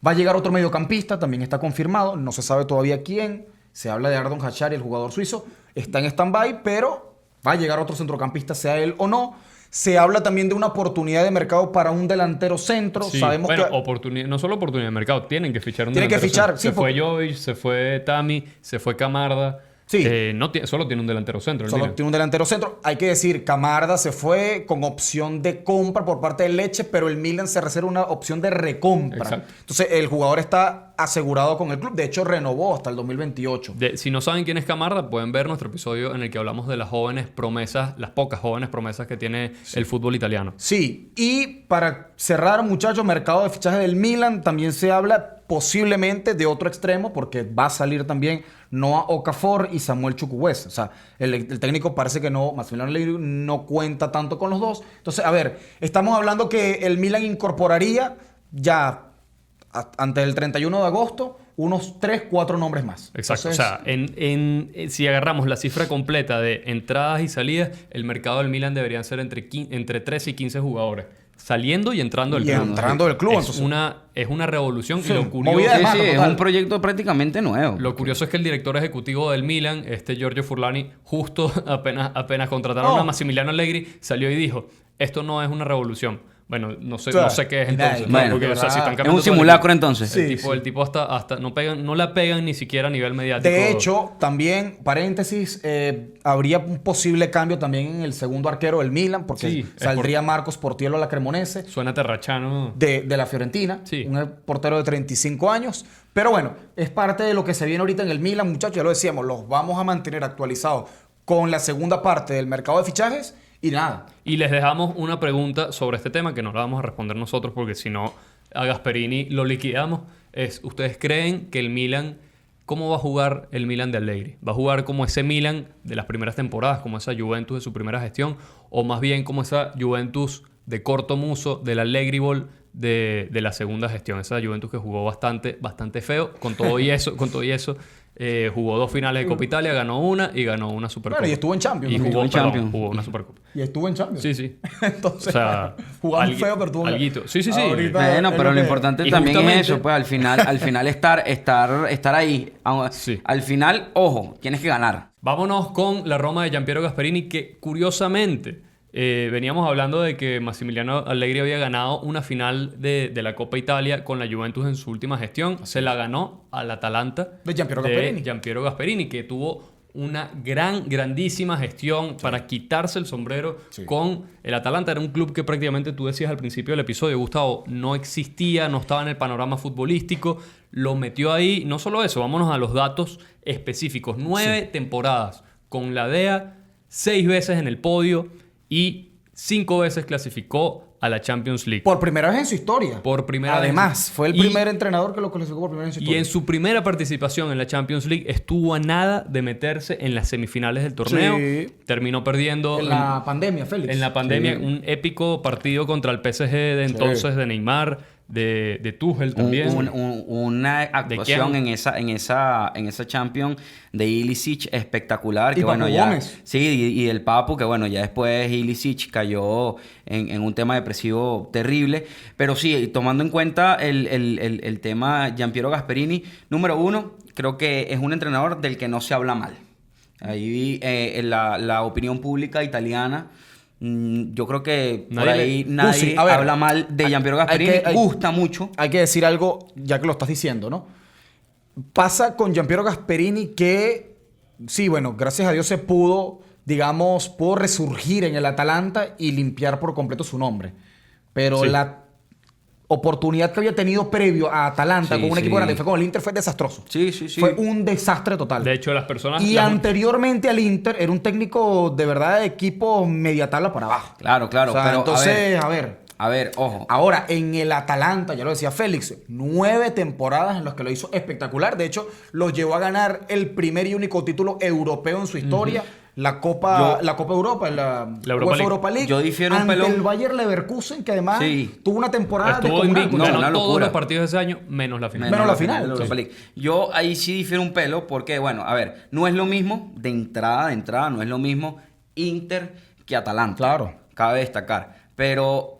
Va a llegar otro mediocampista, también está confirmado. No se sabe todavía quién. Se habla de Ardon Hachari, el jugador suizo. Está en stand-by, pero va a llegar otro centrocampista, sea él o no. Se habla también de una oportunidad de mercado para un delantero centro. Sí, Sabemos bueno, que... no solo oportunidad de mercado, tienen que fichar un Tienen que delantero fichar, centro. sí, Se fue Jovic, se fue Tami, se fue Camarda. Sí. Solo tiene un delantero centro. el Solo Milan. tiene un delantero centro. Hay que decir, Camarda se fue con opción de compra por parte del Lecce, pero el Milan se reserva una opción de recompra. Exacto. Entonces, el jugador está asegurado con el club. De hecho, renovó hasta el 2028. Si no saben quién es Camarda, pueden ver nuestro episodio en el que hablamos de las jóvenes promesas, las pocas jóvenes promesas que tiene el fútbol italiano. Sí, y para cerrar, muchachos, mercado de fichaje del Milan, también se habla posiblemente de otro extremo, porque va a salir también Noah Okafor y Samuel Chukwueze. O sea, el técnico parece que no, Massimiliano Allegri no cuenta tanto con los dos. Entonces, a ver, estamos hablando que el Milan incorporaría ya antes del 31 de agosto unos 3-4 nombres más. Exacto. Entonces, O sea, si agarramos la cifra completa de entradas y salidas, el mercado del Milan deberían ser entre 13 y 15 jugadores. Saliendo y entrando del y club. entrando del club. Es entonces, una revolución. Sí, Y lo curioso, movida de Sí, mano, sí, es total. un proyecto prácticamente nuevo. lo curioso es que el director ejecutivo del Milan, Giorgio Furlani, justo apenas contrataron a Massimiliano Allegri, salió y dijo, esto no es una revolución. Bueno, no sé qué es entonces. Bueno, porque, o sea, si están es cambiando un todo el simulacro equipo. entonces. Sí. El tipo hasta no la pegan ni siquiera a nivel mediático. de hecho, también, paréntesis, habría un posible cambio también en el segundo arquero del Milan, porque Sí, es saldría Marcos Portiello a la Cremonese Suena terrachano. de la Fiorentina, Sí. un portero de 35 años. Pero bueno, es parte de lo que se viene ahorita en el Milan, muchachos, ya lo decíamos, los vamos a mantener actualizados con la segunda parte del mercado de fichajes y nada. Y les dejamos una pregunta sobre este tema que no la vamos a responder nosotros porque si no a Gasperini lo liquidamos. ¿Ustedes creen que el Milan, cómo va a jugar el Milan de Allegri? ¿Va a jugar como ese Milan de las primeras temporadas, como esa Juventus de su primera gestión? ¿O más bien como esa Juventus de corto muso del Allegri Ball de la segunda gestión? Esa Juventus que jugó bastante feo. Con todo y eso, jugó 2 finales de Copa Italia, ganó una y ganó una Supercopa. Bueno, y estuvo en Champions Y también. jugó una Supercopa. Y estuvo en Champions. Sí, sí. Entonces, O sea, jugando feo, pero tuvo alguito. Sí. Ahorita Bueno, es pero lo que- importante y también justamente- es eso, pues al final estar ahí. Sí. Al final, ojo, tienes que ganar. Vámonos con la Roma de Giampiero Gasperini, que curiosamente Veníamos hablando de que Massimiliano Allegri había ganado una final de la Copa Italia con la Juventus en su última gestión. Se la ganó al Atalanta De Gianpiero Gasperini, que tuvo una grandísima gestión para quitarse el sombrero con el Atalanta. Era un club que prácticamente tú decías al principio del episodio, Gustavo, no existía, no estaba en el panorama futbolístico. Lo metió ahí. No solo eso, vámonos a los datos específicos. 9 temporadas con la DEA, 6 veces en el podio y 5 veces clasificó a la Champions League. Por primera vez en su historia. Por primera vez. Además, fue el primer entrenador que lo clasificó por primera vez en su historia. Y en su primera participación en la Champions League estuvo a nada de meterse en las semifinales del torneo. Sí. Terminó perdiendo... En la pandemia, Félix. En la pandemia, un épico partido contra el PSG de entonces, de Neymar, de Tuchel también. Una actuación en esa Champions de Ilicic espectacular. Y Que Papu bueno, ya, Gómez. sí, y el Papu, que bueno, ya después Ilicic cayó en un tema depresivo terrible. Pero sí, tomando en cuenta el tema Gianpiero Gasperini, número 1, creo que es un entrenador del que no se habla mal. Ahí la opinión pública italiana, yo creo que por ahí nadie habla mal de Gianpiero Gasperini. Gusta mucho. Hay que decir algo, ya que lo estás diciendo, ¿no? Pasa con Gianpiero Gasperini que, sí, bueno, gracias a Dios se pudo resurgir en el Atalanta y limpiar por completo su nombre. Pero la oportunidad que había tenido previo a Atalanta con un equipo grande, fue con el Inter, fue desastroso. Sí. Fue un desastre total. De hecho, las personas... Y anteriormente al Inter era un técnico de verdad de equipo media tabla para abajo. Claro. O sea, Pero entonces, a ver, ojo. Ahora, en el Atalanta, ya lo decía Félix, 9 temporadas en las que lo hizo espectacular. De hecho, los llevó a ganar el primer y único título europeo en su historia. La Copa Europa, la Europa League. Yo difiero un ante pelón. el Bayer Leverkusen, que además tuvo una temporada estuvo invicto, No, ganó una todos locura. los partidos de ese año, menos la final. Menos la final. de la Europa League. Yo ahí sí difiero un pelo porque, bueno, a ver, no es lo mismo de entrada, no es lo mismo Inter que Atalanta. Claro. Cabe destacar. Pero,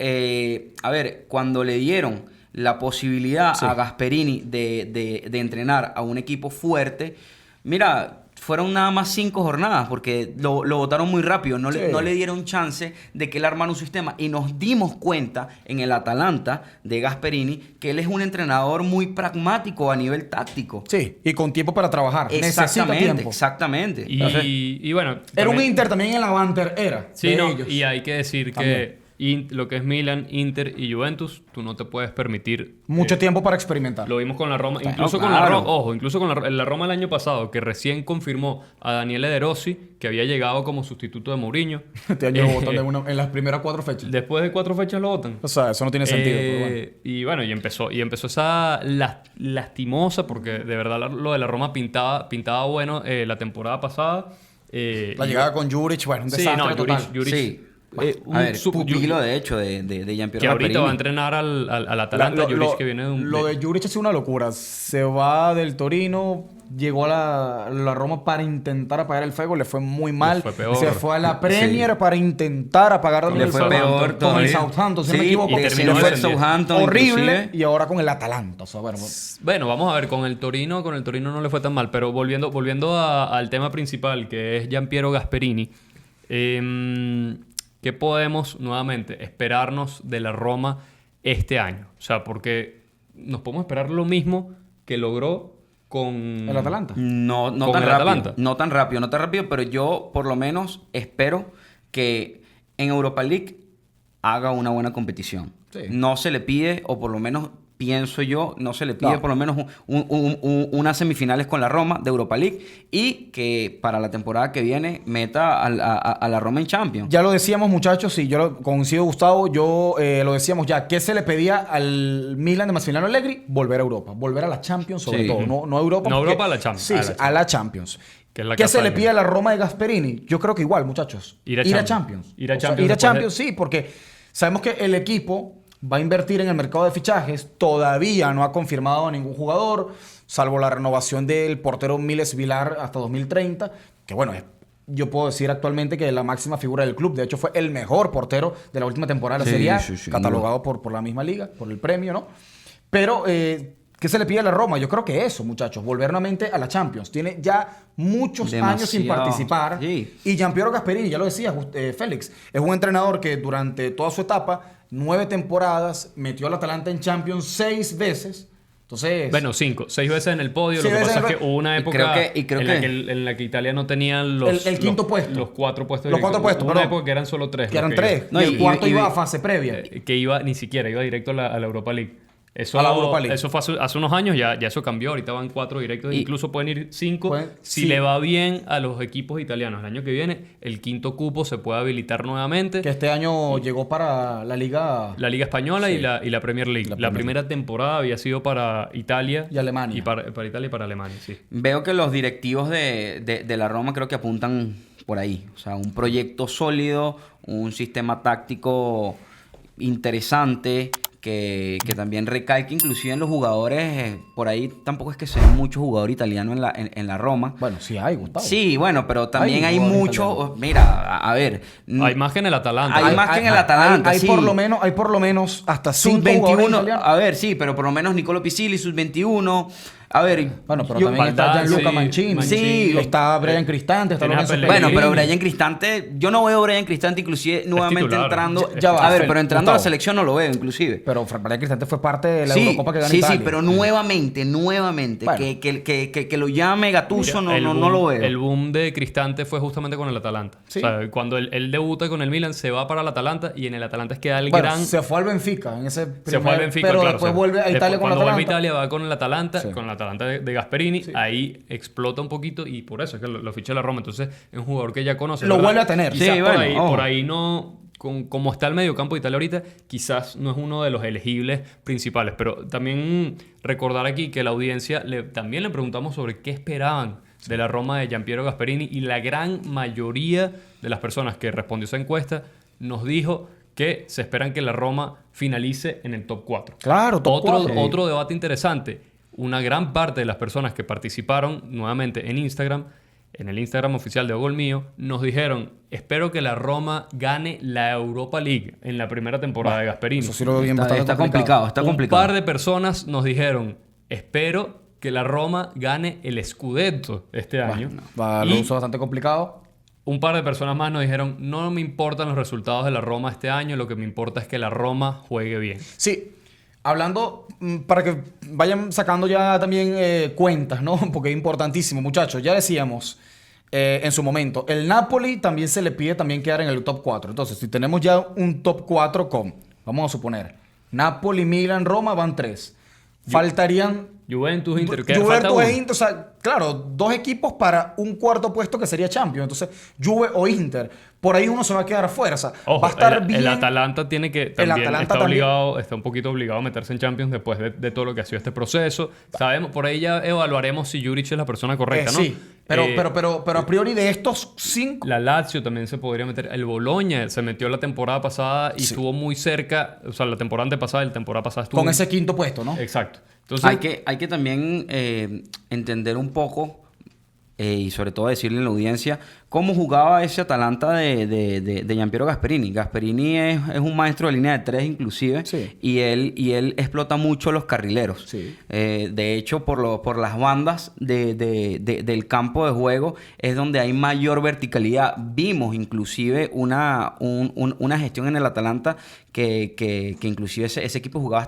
a ver, cuando le dieron la posibilidad a Gasperini de entrenar a un equipo fuerte, mira, fueron nada más 5 jornadas porque lo votaron muy rápido. No le dieron chance de que él armara un sistema. Y nos dimos cuenta en el Atalanta de Gasperini que él es un entrenador muy pragmático a nivel táctico. Sí, y con tiempo para trabajar. Necesita tiempo. Exactamente. Y bueno... Era un también- Inter también en la Banter, Sí, de no, ellos. y hay que decir que lo que es Milan, Inter y Juventus, tú no te puedes permitir... Mucho tiempo para experimentar. Lo vimos con la Roma, Claro, incluso con claro. la Roma, ojo, incluso con la Roma el año pasado, que recién confirmó a Daniele De Rossi, que había llegado como sustituto de Mourinho. Este año lo votan en las primeras 4 fechas. Después de 4 fechas lo votan. O sea, eso no tiene sentido. Pero bueno. Y bueno, y empezó esa lastimosa, porque de verdad lo de la Roma pintaba bueno la temporada pasada. La llegada con Juric, bueno, un Sí, desastre no, total. Juric. Sí. Un A ver, sub- pupilo de hecho de Gianpiero Que ahorita Gasperini. va a entrenar al Atalanta, Juric, que viene de un... Lo de Juric es una locura. Se va del Torino, llegó a la Roma para intentar apagar el fuego, le fue muy mal. Le fue peor. Se fue a la Premier para intentar apagar Le también fue el peor Con el todavía. Southampton, si no Sí, me equivoco. y Le terminó fue descendiendo. Southampton, horrible. inclusive. Y ahora con el Atalanta. O sea, bueno, Bueno, vamos a ver, con el Torino no le fue tan mal, pero volviendo al tema principal, que es Gianpiero Gasperini, ¿qué podemos nuevamente esperarnos de la Roma este año? O sea, porque nos podemos esperar lo mismo que logró con... el Atalanta. No Con tan el rápido. Atalanta. No tan rápido, pero yo por lo menos espero que en Europa League haga una buena competición. Sí. No se le pide, o por lo menos pienso yo, no se le pide No. por lo menos unas semifinales con la Roma de Europa League y que para la temporada que viene meta a la Roma en Champions. Ya lo decíamos, muchachos, y yo coincido, Gustavo, lo decíamos ya. ¿Qué se le pedía al Milan de Massimiliano Allegri? Volver a Europa. Volver a la Champions, sobre Sí. todo. No a Europa. No a porque- Europa, a la Champions. Sí, A la sí, a la Champions. Que es la ¿Qué casa se le del pide a la Roma de Gasperini? Yo creo que igual, muchachos. Ir a Champions. Ir a O sea, Champions ir a después Champions, sí, porque sabemos que el equipo va a invertir en el mercado de fichajes. Todavía no ha confirmado a ningún jugador, salvo la renovación del portero Miles Vilar hasta 2030, que bueno, yo puedo decir actualmente que es la máxima figura del club. De hecho, fue el mejor portero de la última temporada de la Sí, Serie A, sí, sí, catalogado por la misma liga, por el premio, ¿no? Pero ¿Qué se le pide a la Roma? Yo creo que eso, muchachos, volver nuevamente a la Champions. Tiene ya muchos años sin Demasiado. participar. Sí. Y Gianpiero Gasperini, ya lo decía Félix, es un entrenador que durante toda su etapa, 9 temporadas, metió al Atalanta en Champions 6 veces. Entonces, Bueno, 6 veces en el podio. 6 Lo que veces pasa en es el- que hubo una Y época creo en, que- en la que Italia no tenía los, El quinto puesto. Los 4 puestos. Los 4 puestos, Hubo una perdón. época que eran solo 3. que eran 3. No, y el y- cuarto y- iba a fase previa. Que iba, ni siquiera, iba directo a la Europa League. Eso, A la Europa League. Eso fue hace unos años, ya eso cambió. Ahorita van 4 directos. Y- Incluso pueden ir 5. Pueden- Si sí. le va bien a los equipos italianos el año que viene, el quinto cupo se puede habilitar nuevamente. Que este año llegó para la Liga La Liga Española Sí. y la Premier League. La La Premier primera temporada había sido para Italia Y Alemania. Y para Italia y para Alemania, sí. Veo que los directivos de la Roma creo que apuntan por ahí. O sea, un proyecto sólido, un sistema táctico interesante que también recalque inclusive en los jugadores. Por ahí tampoco es que sea mucho jugador italiano en la Roma. Bueno, sí hay, Gustavo. Sí, bueno, pero también hay jugadores mucho... italianos. Mira, a ver... Hay más que en el Atalanta. Hay más que en el Atalanta, Hay sí. por lo menos hasta 5 Sub-21, a ver, sí, pero por lo menos Nicolo Pisilli, sub-21. A ver, Bueno, pero yo- también está Baldassi, Gianluca Mancini. Sí. Está Brian Cristante, está Tienes a Lorenzo Pellegrini. bueno, pero Pellegrini. Brian Cristante, yo no veo a Brian Cristante inclusive nuevamente titular. entrando. Ya va, a ver, Fel, pero entrando a la Gustavo. selección no lo veo inclusive. Pero Brian Cristante fue parte de la Sí, Eurocopa que ganó sí, Italia. sí, pero nuevamente, Bueno. que lo llame Gattuso, Mira, no lo veo. El boom de Cristante fue justamente con el Atalanta. Sí. O sea, cuando él debuta con el Milan, se va para el Atalanta y en el Atalanta es que da el Bueno, gran... se fue al Benfica en ese Se fue al Benfica, pero claro. después o sea, vuelve a después, Italia con el cuando vuelve a Atalanta. Italia va con el Atalanta, Sí. con el Atalanta de Gasperini. Ahí explota un poquito y por eso es que lo ficha la Roma. Entonces es un jugador que ya conoce. Lo ¿verdad? vuelve a tener. Quizás Sí, por, bueno, ahí, ojo. por ahí no... Como está el mediocampo de Italia ahorita, quizás no es uno de los elegibles principales. Pero también recordar aquí que la audiencia también le preguntamos sobre qué esperaban de la Roma de Gianpiero Gasperini y la gran mayoría de las personas que respondió esa encuesta nos dijo que se esperan que la Roma finalice en el top 4. Claro, top 4. Otro debate interesante. Una gran parte de las personas que participaron nuevamente en Instagram, en el Instagram oficial de Gol Mío, nos dijeron: espero que la Roma gane la Europa League en la primera temporada de Gasperini. Eso sí lo veo bien Está, bastante está complicado, está Un complicado. par de personas nos dijeron: espero que la Roma gane el Scudetto este año. Va, Y lo uso bastante complicado. un par de personas más nos dijeron: no me importan los resultados de la Roma este año, lo que me importa es que la Roma juegue bien. Sí, hablando, para que vayan sacando ya también cuentas, ¿no? Porque es importantísimo, muchachos. Ya decíamos en su momento, el Napoli también se le pide también quedar en el top 4. Entonces, si tenemos ya un top 4 con, vamos a suponer, Napoli, Milan, Roma, van 3. Faltarían Juventus, Inter, que falta Juventus uno. e Inter, o sea, claro, 2 equipos para un cuarto puesto que sería Champions. Entonces, Juve o Inter. Por ahí uno se va a quedar fuera. O sea, Ojo, va a estar el bien. Atalanta tiene que también Atalanta está también. obligado, está un poquito obligado a meterse en Champions después de todo lo que ha sido este proceso. Sabemos, por ahí ya evaluaremos si Juric es la persona correcta, ¿no? Sí, pero, Eh, pero a priori de estos 5. La Lazio también se podría meter. El Bologna se metió la temporada pasada y estuvo muy cerca. O sea, la temporada antepasada y la temporada pasada estuvo... Con ese quinto puesto, ¿no? Exacto. Entonces, Hay que también entender un poco y sobre todo decirle en la audiencia cómo jugaba ese Atalanta de Gianpiero Gasperini. Gasperini es un maestro de línea de 3 inclusive, Sí. y él explota mucho los carrileros. Sí. De hecho, por las bandas del campo de juego es donde hay mayor verticalidad. Vimos inclusive una gestión en el Atalanta que inclusive ese equipo jugaba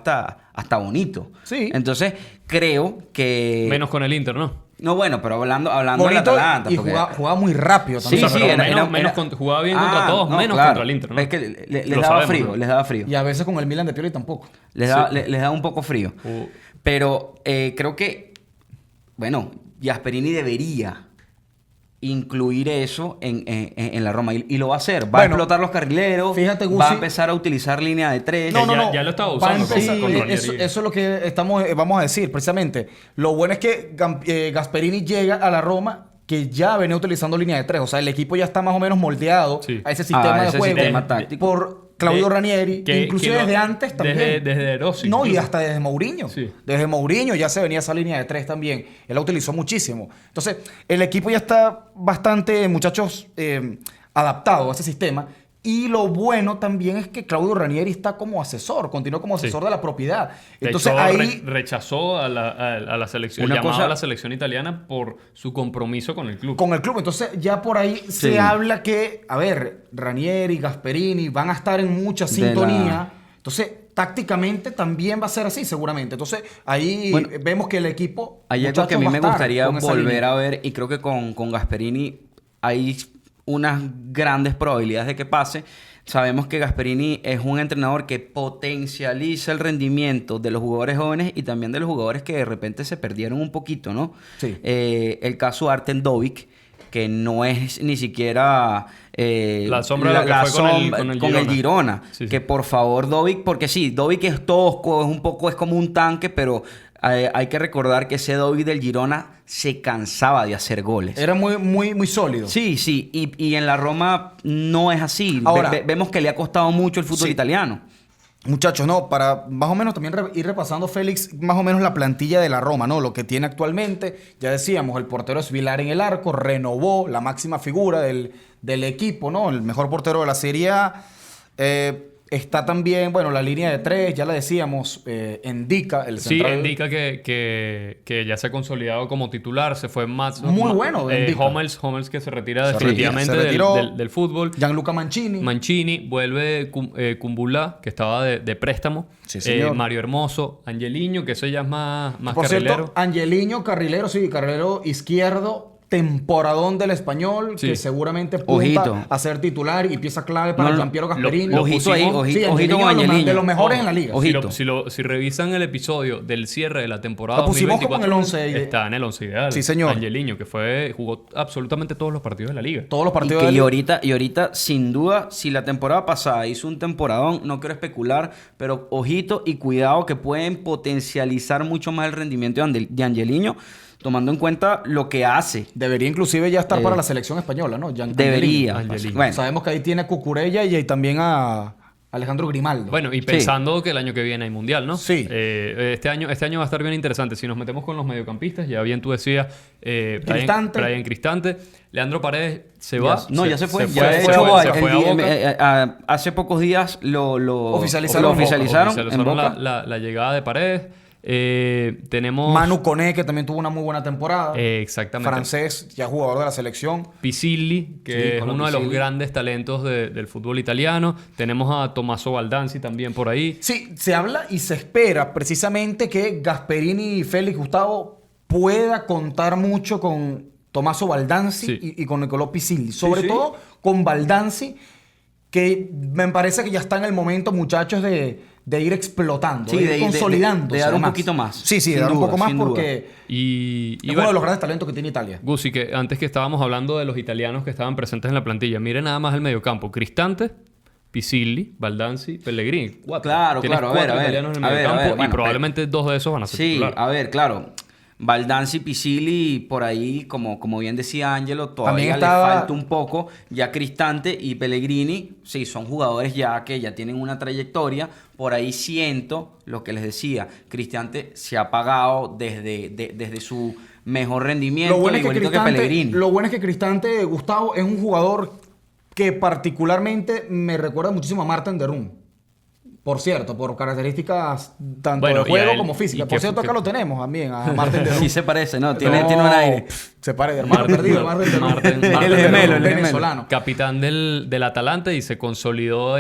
hasta bonito. Sí. Entonces, creo que... menos con el Inter, ¿no? No, bueno, pero hablando del Bonito Atalanta. y porque- jugaba muy rápido Sí, también. O sea, sí, pero menos jugaba bien contra todos, menos claro. contra el Inter, ¿no? Es que les Lo daba sabemos, frío, ¿no? les daba frío. Y a veces con el Milan de Pioli tampoco. Les daba un poco frío. Uh. Pero creo que, bueno, Gasperini debería incluir eso en la Roma. Y lo va a hacer. Va a Bueno, explotar los carrileros. fíjate, va a Guzzi- empezar a utilizar línea de 3. Ya lo estaba Va a usando empezar- con Ranieri. eso es lo que vamos a decir, precisamente. Lo bueno es que Gasperini llega a la Roma que ya venía utilizando línea de 3. O sea, el equipo ya está más o menos moldeado Sí. a ese sistema de ese juego. sistema táctico. Por Claudio De- Ranieri, que- inclusive que no- desde antes también. Desde Rossi. No, y incluso. hasta desde Mourinho. Sí. Desde Mourinho ya se venía esa línea de 3 también. Él la utilizó muchísimo. Entonces, el equipo ya está bastante, muchachos, adaptado a ese sistema. Y lo bueno también es que Claudio Ranieri está como asesor, continuó como asesor de la propiedad. De Entonces hecho, ahí rechazó a la selección, Una llamado cosa- a la selección italiana por su compromiso con el club. con el club. Entonces ya por ahí Sí. se habla que, a ver, Ranieri, Gasperini van a estar en mucha De sintonía. la- Entonces, tácticamente también va a ser así, seguramente. Entonces, ahí Bueno, vemos que el equipo. Hay algo que a muchachos, mí va me estar gustaría con esa volver línea. a ver, y creo que con Gasperini hay unas grandes probabilidades de que pase. Sabemos que Gasperini es un entrenador que potencializa el rendimiento de los jugadores jóvenes y también de los jugadores que de repente se perdieron un poquito, ¿no? Sí. El caso de Artem Dovik, que no es ni siquiera La sombra de lo que fue con el Girona. Girona. Sí, sí. Que por favor, Dovik, porque sí, Dovik es tosco, es como un tanque, pero hay que recordar que ese Dovik del Girona se cansaba de hacer goles. Era muy, muy, muy sólido. Sí, sí, y en la Roma no es así. Ahora- Vemos que le ha costado mucho el fútbol Sí. italiano. Muchachos, no, para más o menos también ir repasando, Félix, más o menos la plantilla de la Roma, ¿no? Lo que tiene actualmente, ya decíamos, el portero es Vilar en el arco, renovó la máxima figura del equipo, ¿no? El mejor portero de la Serie A. Está también, bueno, la línea de tres, ya la decíamos, Endika, el Sí, central. indica que ya se ha consolidado como titular. Se fue Mats. Muy bueno, Endika. Hummels que se retira Se definitivamente retira, se retiró. del fútbol. Gianluca Mancini. Mancini, vuelve Kumbula, que estaba de préstamo. Sí, señor. Mario Hermoso, Angeliño, que eso ya es más Por carrilero. cierto, Angeliño, carrilero, sí, carrilero izquierdo, temporadón del Español, Sí. que seguramente Ojito. punta a ser titular y pieza clave para No, no, Gianpiero Gasperini. ojito ahí, pusimos- ojito, Sí, ojito con Angeliño, Angelino. de los mejores Ojo, en la liga. Ojito. Si revisan el episodio del cierre de la temporada Lo pusimos como 2024, en el 11. está en el 11 ideal. Sí, señor. Angeliño, que jugó absolutamente todos los partidos de la liga. Todos los Y, partidos que, de y, la ahorita, y ahorita, sin duda, si la temporada pasada hizo un temporadón, no quiero especular, pero ojito y cuidado que pueden potencializar mucho más el rendimiento de Angeliño, tomando en cuenta lo que hace. Debería inclusive ya estar Eh, para la selección española, ¿no? Debería. Angelino. Bueno, Sabemos que ahí tiene a Cucurella y también a Alejandro Grimaldo. Bueno, y pensando que el año que viene hay mundial, ¿no? Sí. Este año va a estar bien interesante. Si nos metemos con los mediocampistas, ya bien tú decías, Cristante. Brian Cristante, Leandro Paredes se va. no, ya se fue. Se Ya fue, de se hecho, fue- se el fue a día- Boca. hace pocos días lo Oficializaron lo en Boca. oficializaron en Oficializaron Boca. la llegada de Paredes. Tenemos... Manu Koné, que también tuvo una muy buena temporada. Exactamente. Francés, ya jugador de la selección. Pisilli, que Sí, es Pablo uno de los Pisilli. grandes talentos del fútbol italiano. Tenemos a Tommaso Baldanzi también por ahí. Sí, se habla y se espera precisamente que Gasperini y Félix Gustavo pueda contar mucho con Tommaso Baldanzi Sí. y con Nicolò Pisilli. Sobre sí. todo con Baldanzi, que me parece que ya está en el momento, muchachos, de ir explotando, Sí, de ir consolidándose. de dar un además. poquito más. Sí, sí, Sin de dar un duda, poco más sin duda. porque Y es uno bueno, de los grandes talentos que tiene Italia. Gusi, que antes que estábamos hablando de los italianos que estaban presentes en la plantilla, miren nada más el mediocampo. Cristante, Pisilli, Baldanzi, Pellegrini. Cuatro. Claro, Tienes claro, a ver, cuatro a ver. italianos en el A ver, a mediocampo ver, bueno, y probablemente dos de esos van a ser Sí, titular. a ver, claro. Baldanzi, Pisilli, por ahí, como bien decía Ángelo, todavía También estaba- le falta un poco. Ya Cristante y Pellegrini, sí, son jugadores ya que ya tienen una trayectoria. Por ahí siento lo que les decía. Cristante se ha pagado desde su mejor rendimiento, igualito que Pellegrini. Lo bueno es que Cristante, Gustavo, es un jugador que particularmente me recuerda muchísimo a Martin de Roon. Por cierto, por características tanto Bueno, de y a juego él- como física. y Por que- cierto, que- acá lo tenemos también, a Martin de Roon. Sí se parece, ¿no? Tiene un aire. Se parece, hermano Martin- perdido, Martin de Roon. Martin- El Martin- gemelo, el gemelo. venezolano. Capitán del Atalanta y se consolidó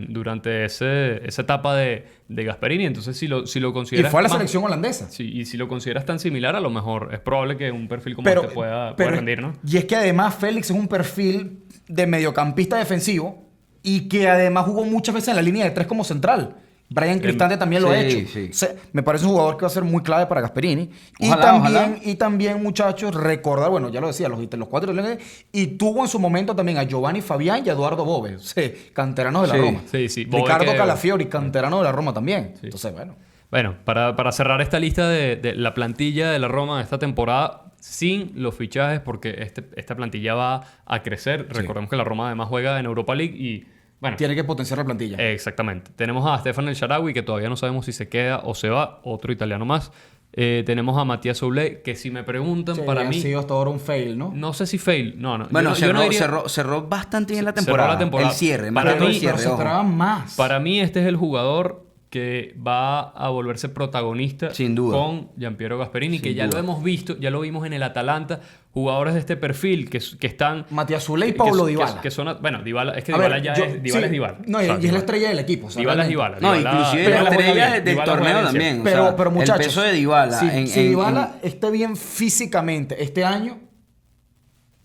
durante esa etapa de Gasperini. Entonces, si lo Y consideras fue a la más- selección holandesa. Sí, y si lo consideras tan similar, a lo mejor es probable que un perfil como este pueda rendir, ¿no? Y es que además Félix es un perfil de mediocampista defensivo y que además jugó muchas veces en la línea de tres como central. Brian Cristante también lo ha sí, hecho. sí. O sea, me parece un jugador que va a ser muy clave para Gasperini. Ojalá, Y también, muchachos, recordar, bueno, ya lo decía, los cuatro italianos, y tuvo en su momento también a Giovanni Fabián y a Eduardo Bove, sí, canteranos de la Sí, Roma. sí. Bove Ricardo que- Calafiori, canterano de la Roma también. Entonces, bueno. Bueno, para cerrar esta lista de la plantilla de la Roma de esta temporada, sin los fichajes, porque esta plantilla va a crecer. Recordemos que la Roma además juega en Europa League y, bueno, Tiene que potenciar la plantilla. exactamente. Tenemos a Stefan El Shaarawy, que todavía no sabemos si se queda o se va, otro italiano más. Tenemos a Matías Soulé, que si me preguntan, Sí, para ha mí... sido hasta ahora un fail, ¿no? No sé si fail. No. Bueno, yo no diría- cerró bastante bien la Cerró temporada. la temporada. El cierre, más Para que todo el mí- Pero cierre, se ojo. esperaban más. Para mí este es el jugador que va a volverse protagonista Sin duda. con Gianpiero Gasperini, que Sin ya duda. lo hemos visto, ya lo vimos en el Atalanta, jugadores de este perfil que están... Matías Soulé y que- Paulo que- Dybala. que son... Bueno, Dybala, es que A Dybala ver, ya yo- es... Dybala sí, es Dybala. No, O sea, y es la estrella del equipo. o sea, Dybala es realmente. Dybala. No, Dybala- inclusive Dybala la juega estrella bien, del Dybala juega torneo bien también. siempre. O sea, Pero muchachos, el peso de Dybala si Dybala esté bien físicamente este año,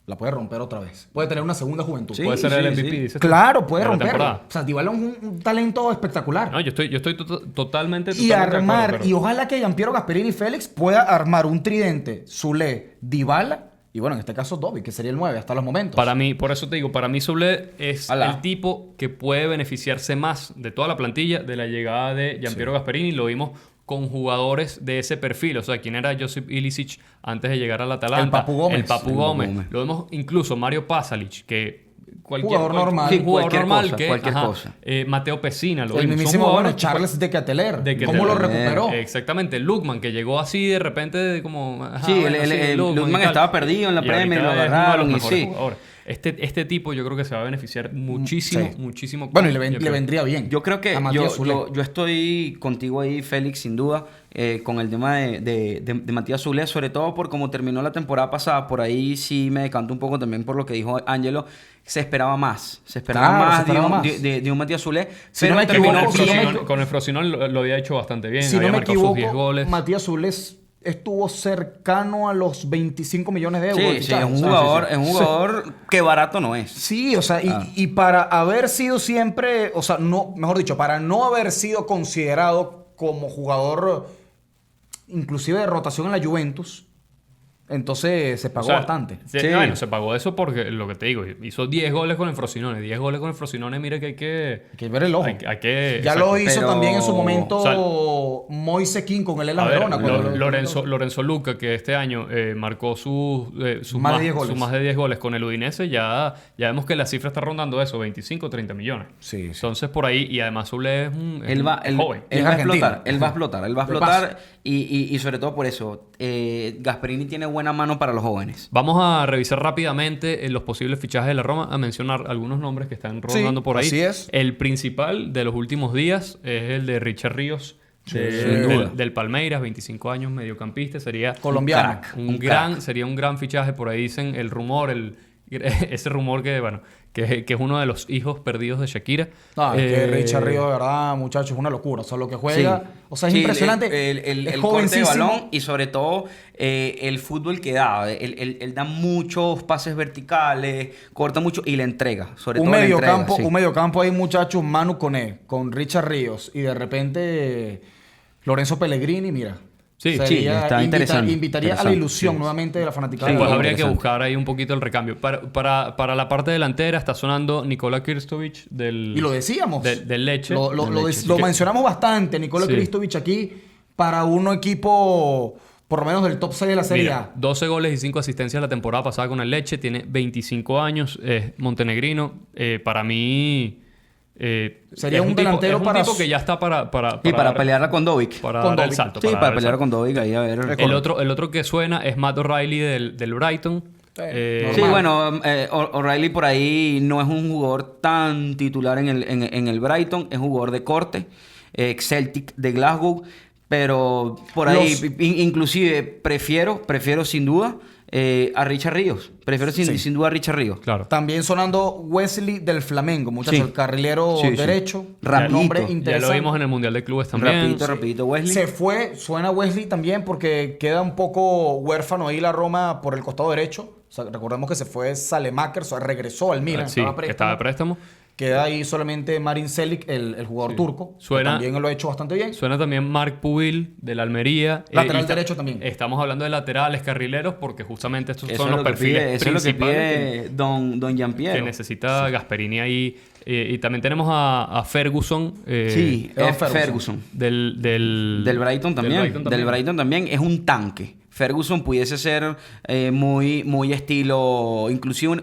la puede romper otra vez. Puede tener una segunda juventud. Sí, Puede ser el MVP, sí. dices tú, Claro, puede de la romperlo. temporada. O sea, Dybala es un talento espectacular. No, yo estoy totalmente... Y de armar, acuerdo, y pero- ojalá que Gianpiero Gasperini y Félix pueda armar un tridente, Soulé, Dybala, y bueno, en este caso Dovi, que sería el 9 hasta los momentos. Para mí, por eso te digo, para mí Soulé es Alá. el tipo que puede beneficiarse más de toda la plantilla de la llegada de Gianpiero Gasperini. Lo vimos con jugadores de ese perfil. O sea, ¿quién era Josip Ilicic antes de llegar al Atalanta? El Papu Gómez. El Papu El Papu Gómez. Gómez. Lo vemos incluso Mario Pasalic, que... Jugador normal. Sí, Sí, jugador cualquier normal cosa, que... cualquier cosa. Mateo Pessina, lo el vimos. Son mismísimo, jugadores bueno, que- Charles de Keteler. de ¿Cómo lo Keteler. recuperó? Exactamente, Lukman, que llegó así de repente de como... ajá, Sí, bueno, el Lukman y Lukman tal. estaba perdido en la Y Premier, ahorita lo es uno de los agarraron y mejores sí. jugadores. Este tipo yo creo que se va a beneficiar muchísimo, Sí. muchísimo. Bueno, y con le Gianpiero. vendría bien. Yo creo que a Matías Soulé. yo estoy contigo ahí, Félix, sin duda, con el tema de Matías Soulé, sobre todo por cómo terminó la temporada pasada. Por ahí sí me decanto un poco también por lo que dijo Ángelo. Se esperaba más. Se esperaba Claro, más, se esperaba de, un, más. de un Matías Soulé. Si no me Terminó equivoco, con el Frosinone lo había hecho bastante bien. Si había no me marcado sus 10 equivoco, goles. Matías Soulé estuvo cercano a los 25 millones de euros. Sí, de sí, fichaje. es un O sea, jugador, sí, es un sí. jugador que barato no es. Sí, o sea, y para haber sido siempre, o sea, no, mejor dicho, para no haber sido considerado como jugador inclusive de rotación en la Juventus, entonces se pagó O sea, bastante. Sí. Sí. Bueno, se pagó eso porque lo que te digo, hizo 10 goles con el Frosinone. 10 goles con el Frosinone, mira que hay que... Hay que ver el ojo. Hay que Ya exacto. lo hizo Pero, también en su momento o sea, Moise King con el A Elas ver, Verona. cuando Lorenzo Luca, que este año marcó sus Más de 10 goles. sus más de 10 goles con el Udinese, ya vemos que la cifra está rondando eso, 25 o 30 millones. Sí, sí. Entonces, por ahí, y además Zule es un es Él va, un joven. Es él va a argentino. explotar, él va a explotar, él va a De explotar y sobre todo por eso, Gasperini tiene buena mano para los jóvenes. Vamos a revisar rápidamente los posibles fichajes de la Roma, a mencionar algunos nombres que están rondando por ahí. así es. El principal de los últimos días es el de Richard Ríos, sin duda. del Palmeiras, 25 años, mediocampista. Sería Colombiano. Sería un gran fichaje. Por ahí dicen el rumor, ese rumor que, bueno, que es uno de los hijos perdidos de Shakira. No, es que Richard Ríos, de verdad, muchachos, es una locura. O sea, lo que juega, Sí. o sea, es Sí, impresionante. El es corte de jovencísimo. balón y sobre todo el fútbol que da. Él da muchos pases verticales, corta mucho y le entrega. Sobre Un todo le medio entrega, campo, sí. un mediocampo ahí, muchachos, Manu Koné, con Richard Ríos y de repente Lorenzo Pellegrini, mira. Sí, sí, está interesante. Invitaría a la Interesante, ilusión sí. nuevamente de la fanaticada. Sí, de pues la habría que interesante. buscar ahí un poquito el recambio. Para la parte delantera está sonando Nikola Kirstovic del... Y lo decíamos. Del Lecce. Lo mencionamos bastante, Nikola Sí. Kristovic aquí, para un equipo por lo menos del top 6 de la Serie Mira, A. 12 goles y 5 asistencias la temporada pasada con el Lecce. Tiene 25 años. Es montenegrino. Para mí... Sería es un tipo- delantero es un para tipo su- que ya está para Y para dar- pelearla con Dovic. para Con dar el Dovic. salto. Sí, dar para el pelear salto. con Dovic ahí a ver. El otro que suena es Matt O'Reilly del Brighton. normal. Sí, bueno, O'Reilly por ahí no es un jugador tan titular en el Brighton, es jugador de corte, Celtic de Glasgow, pero por ahí inclusive prefiero sin duda a Richard Ríos, prefiero sin duda a Richard Ríos. Claro. También sonando Wesley del Flamengo, muchachos, Sí. el carrilero Sí, sí. derecho. Rapidito. Nombre Ya Ya interesante. lo vimos en el Mundial de Clubes también. Rapidito Wesley. Se fue, suena Wesley también porque queda un poco huérfano ahí la Roma por el costado derecho. O sea, recordemos que se fue Salemaker, o sea, regresó al Milan. Sí, estaba a que estaba de préstamo. préstamo. Queda ahí solamente Marin Celic, el jugador turco. que Suena- también lo ha hecho bastante bien. Suena también Marc Pubil del Almería. Lateral y derecho también. Estamos hablando de laterales, carrileros, porque justamente estos Eso son es los lo que perfiles pide, eso es lo que principales pide Don Gianpiero. que necesita Gasperini ahí. Y también tenemos a Ferguson. Sí, Evan Ferguson. Del Del Brighton también es un tanque. Ferguson pudiese ser muy estilo, inclusive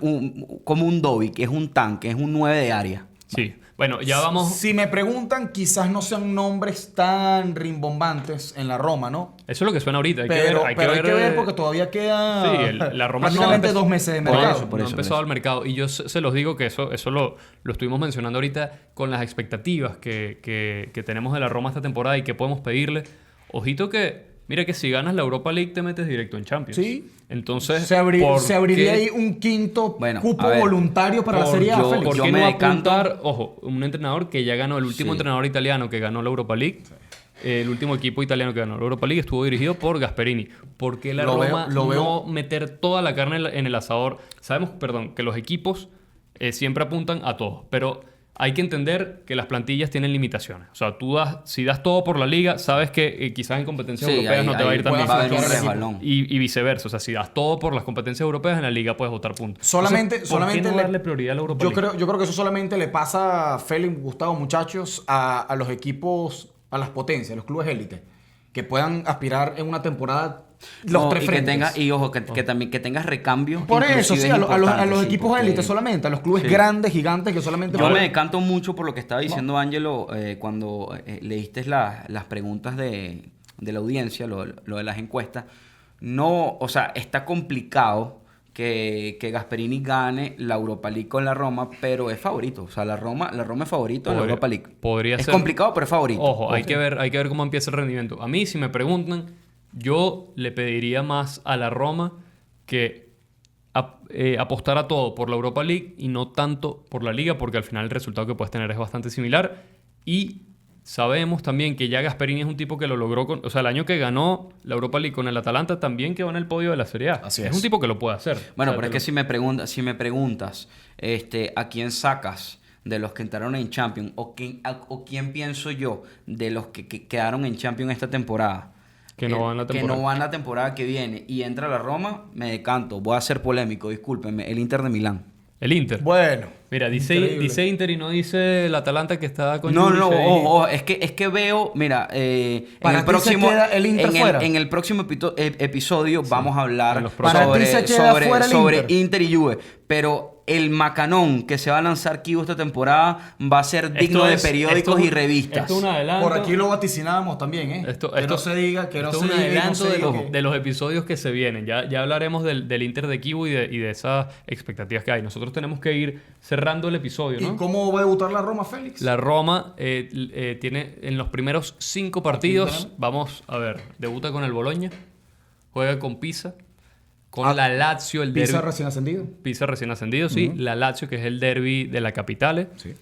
como un Dovic, es un tanque, es un 9 de área. Sí. Bueno, ya vamos... Si me preguntan, quizás no sean nombres tan rimbombantes en la Roma, ¿no? Eso es lo que suena ahorita. Hay Pero que ver, hay que ver porque todavía queda Sí, la Roma prácticamente no ha 2 meses de Por mercado. eso, por no ha eso. empezado el mercado. Y yo se los digo que eso lo estuvimos mencionando ahorita con las expectativas que tenemos de la Roma esta temporada y que podemos pedirle. Ojito que, mira que si ganas la Europa League te metes directo en Champions. Sí. Entonces, Se abriría ahí un quinto Bueno, cupo a ver, voluntario para la Serie A, yo- Félix. ¿por yo qué me no decanto- apuntar, ojo, un entrenador que ya ganó, el último Sí. entrenador italiano que ganó la Europa League? El último equipo italiano que ganó la Europa League estuvo dirigido por Gasperini. ¿Por qué la Lo veo- Roma lo veo. no meter toda la carne en el asador? Sabemos, perdón, que los equipos siempre apuntan a todo, pero hay que entender que las plantillas tienen limitaciones. O sea, si das todo por la liga, sabes que quizás en competencias Sí, europeas ahí- no te va a ahí ir tan bien. va a haber un Flaquear el equipo. resbalón. Y viceversa. O sea, si das todo por las competencias europeas, en la liga puedes votar puntos. Solamente, Entonces, ¿por qué no le- darle prioridad a la Europa yo League? creo que eso solamente le pasa, Félix, Gustavo, muchachos, a los equipos, a las potencias, a los clubes élite, que puedan aspirar en una temporada los No, tres y frentes. ojo, que también que tengas recambio. Por eso, inclusive sí, es a los importante, sí, equipos porque- élite solamente, a los clubes Sí. grandes, gigantes, que solamente... Yo pueden- me decanto mucho por lo que estaba diciendo Ángelo cuando leíste las preguntas de la audiencia, lo de las encuestas. No, o sea, está complicado que Gasperini gane la Europa League con la Roma, pero es favorito. O sea, la Roma es favorito en la Podría- Europa League. podría es ser- complicado, pero es favorito. Ojo, hay que ver cómo empieza el rendimiento. A mí, si me preguntan, yo le pediría más a la Roma que apostara todo por la Europa League y no tanto por la Liga, porque al final el resultado que puedes tener es bastante similar. Y sabemos también que ya Gasperini es un tipo que lo logró o sea, el año que ganó la Europa League con el Atalanta también quedó en el podio de la Serie A. Así es es. un tipo que lo puede hacer. Bueno, O sea, pero es que si me preguntas, ¿a quién sacas de los que entraron en Champions? ¿O quién pienso yo de los que quedaron en Champions esta temporada? Que no van la Que temporada. no van la temporada que viene y entra la Roma, me decanto. Voy a ser polémico, discúlpenme. El Inter de Milán. El Inter. Bueno. Mira, dice increíble. Inter y no dice el Atalanta que está con No, Juric ahí. ojo, es que veo, mira, Para ti se queda el Inter fuera. en el próximo episodio vamos a hablar en los próximos. Para ti se queda fuera el sobre Inter. Inter y Juve, pero el macanón que se va a lanzar Kivo esta temporada va a ser digno de periódicos y revistas. Esto es un adelanto. Por aquí lo vaticinábamos también, ¿eh? que no se diga, que no esto se es un diga. y no adelanto se de diga los, que- de los episodios que se vienen. Ya hablaremos del Inter de Kivu y de esas expectativas que hay. Nosotros tenemos que ir cerrando el episodio, ¿Y ¿no? cómo va a debutar la Roma, Félix? La Roma tiene en los primeros 5 partidos, vamos a ver, debuta con el Bologna, juega con Pisa, con la Lazio, el Pisa derbi. recién ascendido. Pisa recién ascendido, sí. La Lazio, que es el derby de la capitale. Sí.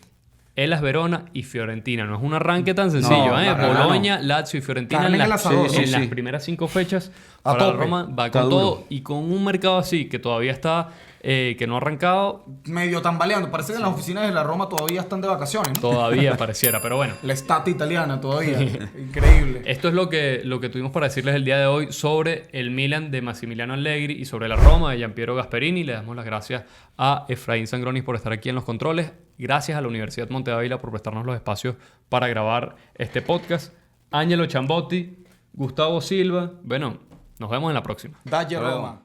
Elas Verona y Fiorentina. No es un arranque tan sencillo, ¿eh? para nada, Bologna, Lazio y Fiorentina Carne en el asador. Sí, en las sí. primeras 5 fechas. A Para la tope. Roma va Está con duro. todo y con un mercado así que todavía está, que no ha arrancado, Medio tambaleando. Parece que las oficinas de la Roma todavía están de vacaciones, ¿no? todavía pareciera. Pero bueno, La estata italiana todavía. Increíble. esto es lo que tuvimos para decirles el día de hoy sobre el Milan de Massimiliano Allegri y sobre la Roma de Giampiero Gasperini. Le damos las gracias a Efraín Sangronis por estar aquí en los controles. Gracias a la Universidad Monte Ávila por prestarnos los espacios para grabar este podcast. Ángelo Chambotti, Gustavo Silva. Bueno, nos vemos en la próxima. Dalle Hasta luego. Roma.